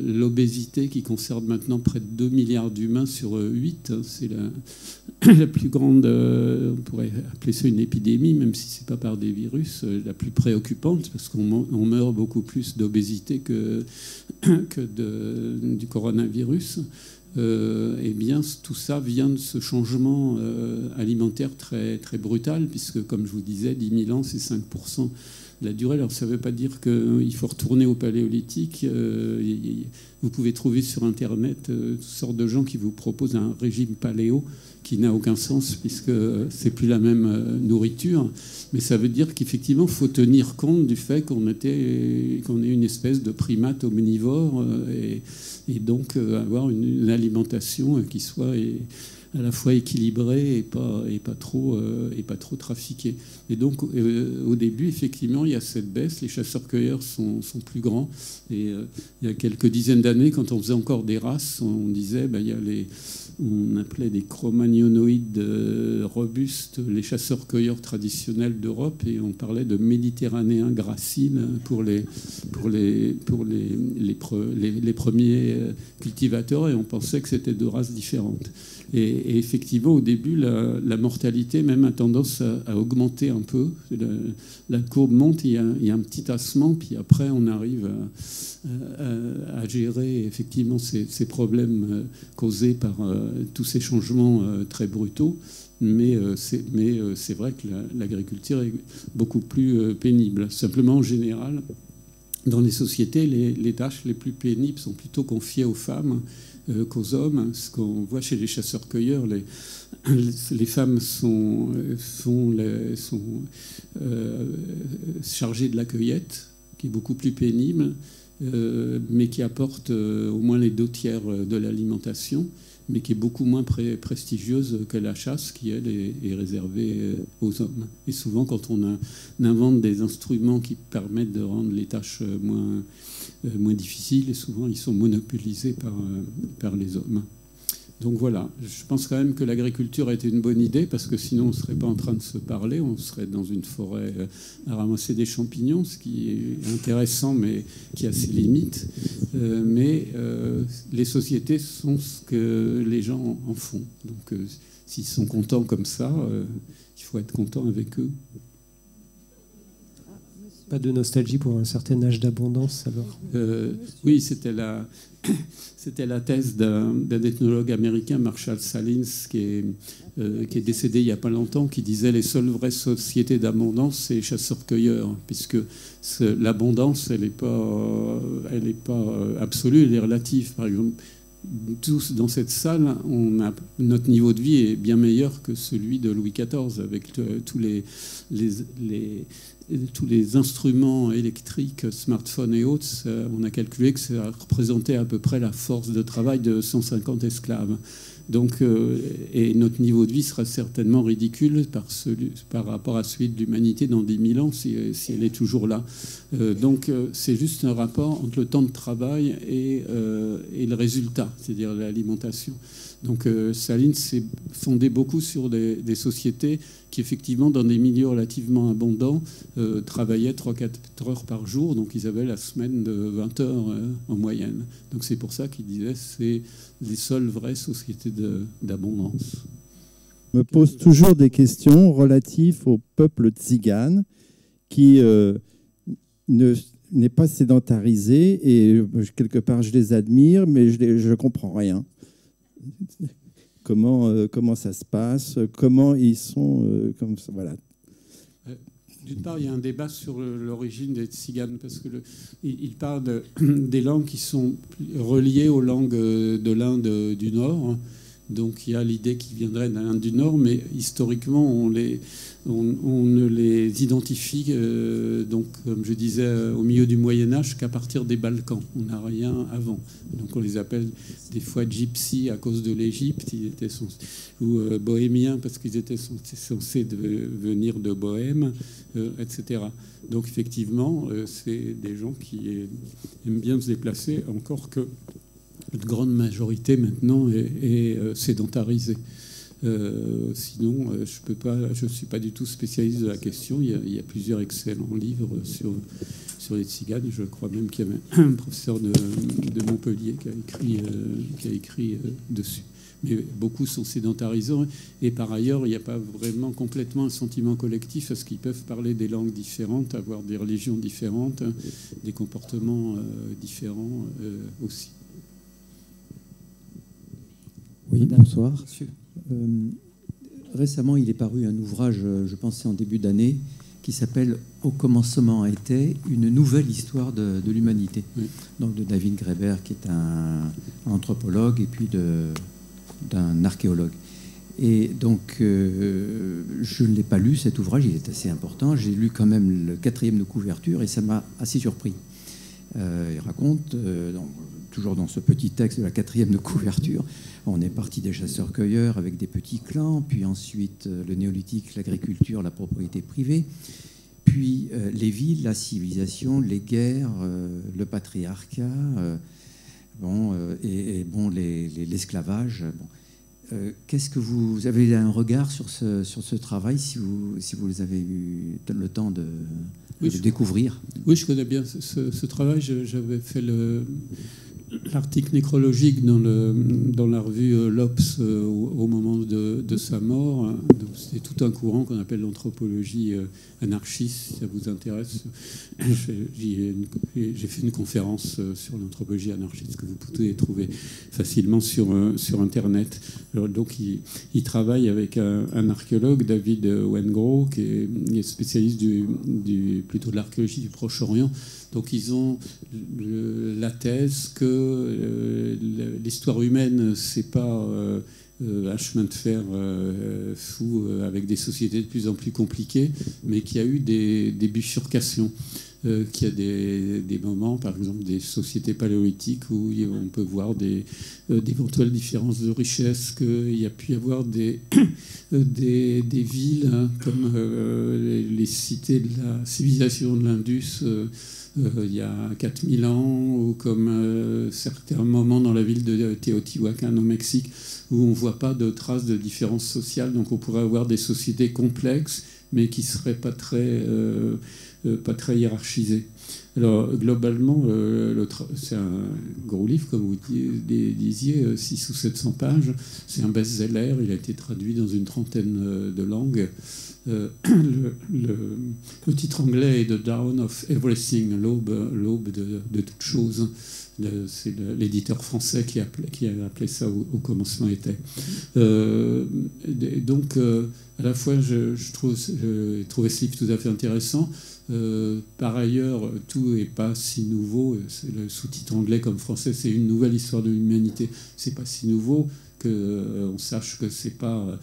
l'obésité qui concerne maintenant près de 2 milliards d'humains sur 8. C'est la plus grande, on pourrait appeler ça une épidémie, même si ce n'est pas par des virus, la plus préoccupante, parce qu'on meurt beaucoup plus d'obésité que du coronavirus. Eh bien, tout ça vient de ce changement alimentaire très, très brutal, puisque, comme je vous disais, 10 000 ans, c'est 5% de la durée. Alors, ça ne veut pas dire qu'il faut retourner au paléolithique. Vous pouvez trouver sur Internet toutes sortes de gens qui vous proposent un régime paléo qui n'a aucun sens, puisque c'est plus la même nourriture. Mais ça veut dire qu'effectivement, il faut tenir compte du fait qu'on est une espèce de primate omnivore et donc avoir une alimentation qui soit à la fois équilibrée et pas trop trafiquée. Et donc, au début, effectivement, il y a cette baisse. Les chasseurs-cueilleurs sont plus grands. Et il y a quelques dizaines d'années, quand on faisait encore des races, on disait, il y a on appelait des cro-magnonoïdes robustes, les chasseurs-cueilleurs traditionnels d'Europe, et on parlait de méditerranéens graciles pour les premiers cultivateurs, et on pensait que c'était deux races différentes. Et effectivement, au début, la mortalité même a tendance à augmenter un peu. La courbe monte, il y a un petit tassement, puis après, on arrive à gérer effectivement ces problèmes causés par tous ces changements très brutaux. Mais c'est vrai que l'agriculture est beaucoup plus pénible. Simplement, en général, dans les sociétés, les tâches les plus pénibles sont plutôt confiées aux femmes qu'aux hommes. Ce qu'on voit chez les chasseurs-cueilleurs, les femmes sont chargées de la cueillette, qui est beaucoup plus pénible, mais qui apporte au moins les 2/3 de l'alimentation, mais qui est beaucoup moins prestigieuse que la chasse, qui, elle, est réservée aux hommes. Et souvent, quand on invente des instruments qui permettent de rendre les tâches moins difficiles, et souvent, ils sont monopolisés par les hommes. Donc voilà, je pense quand même que l'agriculture a été une bonne idée, parce que sinon on ne serait pas en train de se parler, on serait dans une forêt à ramasser des champignons, ce qui est intéressant mais qui a ses limites. Mais les sociétés sont ce que les gens en font. Donc s'ils sont contents comme ça, il faut être content avec eux.
Pas de nostalgie pour un certain âge d'abondance, alors?
Oui, c'était la thèse d'un ethnologue américain, Marshall Salins, qui est décédé il n'y a pas longtemps, qui disait les seules vraies sociétés d'abondance, c'est les chasseurs-cueilleurs, puisque l'abondance, elle n'est pas absolue, elle est relative. Par exemple, tous dans cette salle, notre niveau de vie est bien meilleur que celui de Louis XIV, avec tous les instruments électriques, smartphones et autres. On a calculé que ça représentait à peu près la force de travail de 150 esclaves. Donc, et notre niveau de vie sera certainement ridicule par rapport à celui de l'humanité dans 10 000 ans, si elle est toujours là. Donc, c'est juste un rapport entre le temps de travail et le résultat, c'est-à-dire l'alimentation. Donc, Salins s'est fondé beaucoup sur des sociétés qui, effectivement, dans des milieux relativement abondants, travaillaient 3-4 heures par jour. Donc, ils avaient la semaine de 20 heures en moyenne. Donc, c'est pour ça qu'il disait c'est les seules vraies sociétés d'abondance.
Je me pose toujours des questions relatives au peuple tzigane qui n'est pas sédentarisé et quelque part je les admire, mais je ne comprends rien. Comment ça se passe, comment ils sont, comme ça, voilà.
D'une part, il y a un débat sur l'origine des tziganes, parce qu'il parle des langues qui sont reliées aux langues de l'Inde du Nord. Donc il y a l'idée qu'ils viendraient de l'Inde du Nord, mais historiquement, on ne les identifie, donc, comme je disais, au milieu du Moyen-Âge qu'à partir des Balkans. On n'a rien avant. Donc on les appelle des fois gypsies à cause de l'Égypte, ou bohémiens parce qu'ils étaient censés venir de Bohême, etc. Donc effectivement, c'est des gens qui aiment bien se déplacer, encore que une grande majorité maintenant est sédentarisée. Sinon, je ne suis pas du tout spécialiste de la question. Il y a plusieurs excellents livres sur les tziganes. Je crois même qu'il y avait un professeur de Montpellier qui a écrit dessus. Mais beaucoup sont sédentarisants. Et par ailleurs, il n'y a pas vraiment complètement un sentiment collectif, parce qu'ils peuvent parler des langues différentes, avoir des religions différentes, des comportements différents aussi.
Oui, bonsoir. Récemment, il est paru un ouvrage, je pensais en début d'année, qui s'appelle « Au commencement était une nouvelle histoire de l'humanité ». Oui. Donc de David Graeber, qui est un anthropologue, et puis d'un archéologue. Et donc, je ne l'ai pas lu, cet ouvrage, il est assez important. J'ai lu quand même le 4e de couverture, et ça m'a assez surpris. Il raconte, toujours dans ce petit texte de la 4e de couverture, on est parti des chasseurs-cueilleurs avec des petits clans, puis ensuite le néolithique, l'agriculture, la propriété privée, puis les villes, la civilisation, les guerres, le patriarcat, l'esclavage. Bon. Qu'est-ce que vous avez un regard sur ce travail, si vous avez eu le temps de découvrir?
Oui, je connais bien ce travail. J'avais fait l'article nécrologique dans la revue L'Obs au moment de sa mort. C'est tout un courant qu'on appelle l'anthropologie anarchiste, si ça vous intéresse. J'ai fait une conférence sur l'anthropologie anarchiste que vous pouvez trouver facilement sur Internet. Alors, donc il travaille avec un archéologue, David Wengrow, qui est spécialiste plutôt de l'archéologie du Proche-Orient. Donc ils ont la thèse que l'histoire humaine, c'est pas un chemin de fer fou avec des sociétés de plus en plus compliquées, mais qu'il y a eu des bifurcations, qu'il y a des moments, par exemple des sociétés paléolithiques, où on peut voir d'éventuelles différences de richesse, qu'il y a pu y avoir des villes, hein, comme les cités de la civilisation de l'Indus, il y a 4000 ans, ou comme certains moments dans la ville de Teotihuacan au Mexique, où on ne voit pas de traces de différence sociale. Donc on pourrait avoir des sociétés complexes, mais qui ne seraient pas très hiérarchisées. Alors globalement, c'est un gros livre, comme vous disiez, 600 ou 700 pages. C'est un best-seller, il a été traduit dans une trentaine de langues. Le titre anglais est The Dawn of Everything, l'aube de toute chose. C'est l'éditeur français qui a appelé ça au commencement était. Donc, à la fois, j'ai trouvé ce livre tout à fait intéressant. Par ailleurs, tout n'est pas si nouveau. Le sous-titre anglais comme français, c'est une nouvelle histoire de l'humanité. C'est pas si nouveau qu'on sache que c'est pas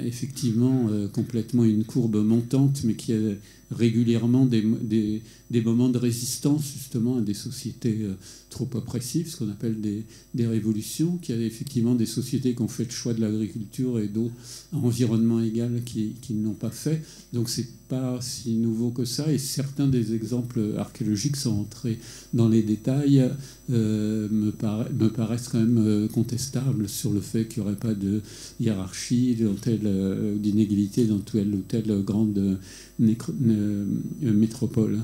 effectivement complètement une courbe montante, mais qui a régulièrement des moments de résistance justement à des sociétés trop oppressives, ce qu'on appelle des révolutions, qu'il y a effectivement des sociétés qui ont fait le choix de l'agriculture et d'autres à environnement égal qui ne l'ont pas fait. Donc c'est pas si nouveau que ça, et certains des exemples archéologiques, sans entrer dans les détails, me paraissent quand même contestables sur le fait qu'il n'y aurait pas de hiérarchie, d'inégalité dans telle ou telle grande métropole.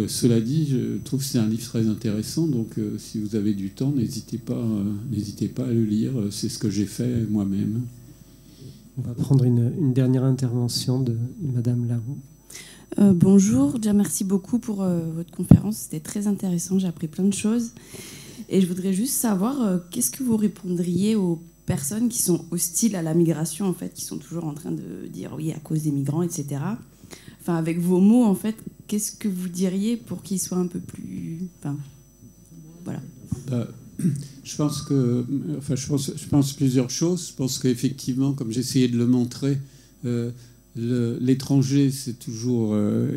Cela dit, je trouve que c'est un livre très intéressant, donc si vous avez du temps, n'hésitez pas à le lire. C'est ce que j'ai fait moi-même.
On va prendre une dernière intervention de Madame Laroux.
Bonjour, déjà merci beaucoup pour votre conférence, c'était très intéressant, j'ai appris plein de choses. Et je voudrais juste savoir, qu'est-ce que vous répondriez aux personnes qui sont hostiles à la migration, en fait, qui sont toujours en train de dire oui, à cause des migrants, etc. Enfin, avec vos mots, en fait, qu'est-ce que vous diriez pour qu'ils soient un peu plus... Enfin, voilà.
Je pense plusieurs choses. Je pense qu'effectivement, comme j'essayais de le montrer, l'étranger,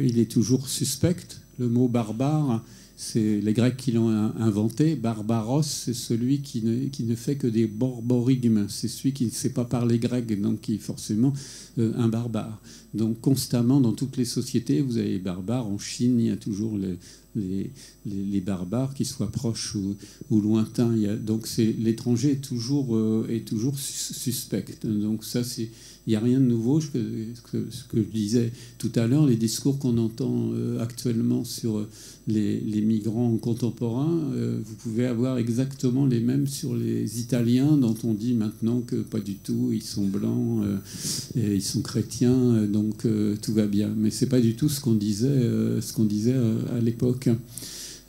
il est toujours suspect. Le mot barbare, c'est les Grecs qui l'ont inventé. Barbaros, c'est celui qui ne fait que des borborigmes. C'est celui qui ne sait pas parler grec, donc qui est forcément un barbare. Donc constamment, dans toutes les sociétés, vous avez les barbares. En Chine, il y a toujours les barbares, qu'ils soient proches ou lointains. Donc l'étranger est toujours suspect. Donc ça, il n'y a rien de nouveau. Ce que je disais tout à l'heure, les discours qu'on entend actuellement sur les migrants contemporains, vous pouvez avoir exactement les mêmes sur les Italiens, dont on dit maintenant que pas du tout, ils sont blancs, ils sont chrétiens, donc tout va bien. Mais c'est pas du tout ce qu'on disait à l'époque.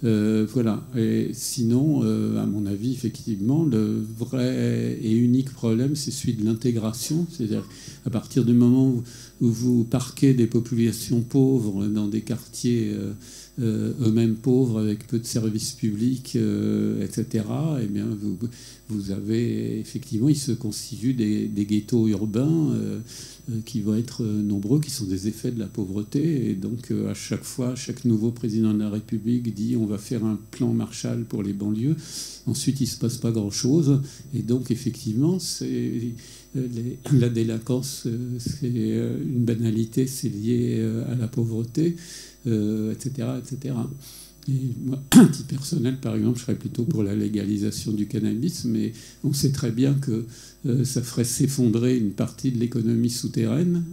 Voilà. Et sinon, à mon avis, effectivement, le vrai et unique problème, c'est celui de l'intégration. C'est-à-dire, à partir du moment où vous parquez des populations pauvres dans des quartiers eux-mêmes pauvres, avec peu de services publics, etc., eh bien, vous avez effectivement, il se constitue des ghettos urbains qui vont être nombreux, qui sont des effets de la pauvreté. Et donc, à chaque fois, chaque nouveau président de la République dit on va faire un plan Marshall pour les banlieues. Ensuite, il ne se passe pas grand-chose. Et donc, effectivement, la délinquance, c'est une banalité, c'est lié à la pauvreté, etc., etc. Et moi, à titre personnel, par exemple, je serais plutôt pour la légalisation du cannabis, mais on sait très bien que ça ferait s'effondrer une partie de l'économie souterraine.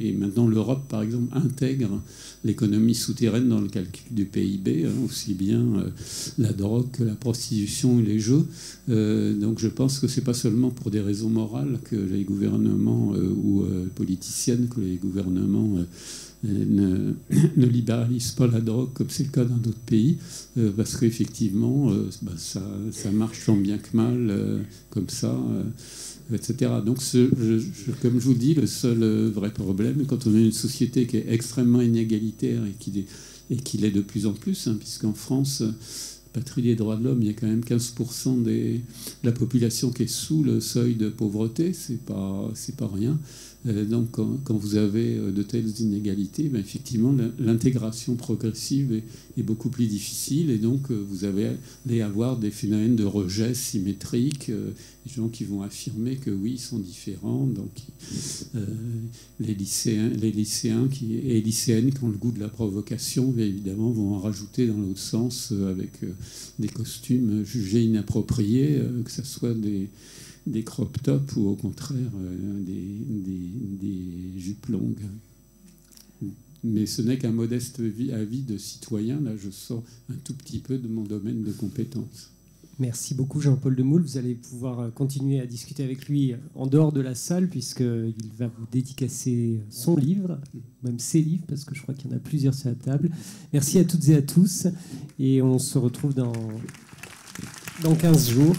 Et maintenant, l'Europe, par exemple, intègre l'économie souterraine dans le calcul du PIB, aussi bien la drogue que la prostitution et les jeux. Donc je pense que ce n'est pas seulement pour des raisons morales que les gouvernements ou politiciennes que les gouvernements ne libéralisent pas la drogue comme c'est le cas dans d'autres pays, parce qu'effectivement ça marche tant bien que mal comme ça, etc. Donc comme je vous dis, le seul vrai problème, quand on a une société qui est extrêmement inégalitaire et qui l'est de plus en plus, puisqu'en France, patrie des droits de l'homme, il y a quand même 15% de la population qui est sous le seuil de pauvreté, c'est pas rien. Donc quand vous avez de telles inégalités, effectivement l'intégration progressive est beaucoup plus difficile, et donc vous allez avoir des phénomènes de rejet symétrique, des gens qui vont affirmer que oui, ils sont différents. Donc les lycéens et lycéennes qui ont le goût de la provocation, évidemment, vont en rajouter dans l'autre sens avec des costumes jugés inappropriés, que ce soit des crop tops ou au contraire des jupes longues. Mais ce n'est qu'un modeste avis de citoyen. Là, je sors un tout petit peu de mon domaine de compétences.
Merci beaucoup Jean-Paul Demoule. Vous allez pouvoir continuer à discuter avec lui en dehors de la salle, puisqu'il va vous dédicacer son livre, même ses livres, parce que je crois qu'il y en a plusieurs sur la table. Merci à toutes et à tous. Et on se retrouve dans 15 jours.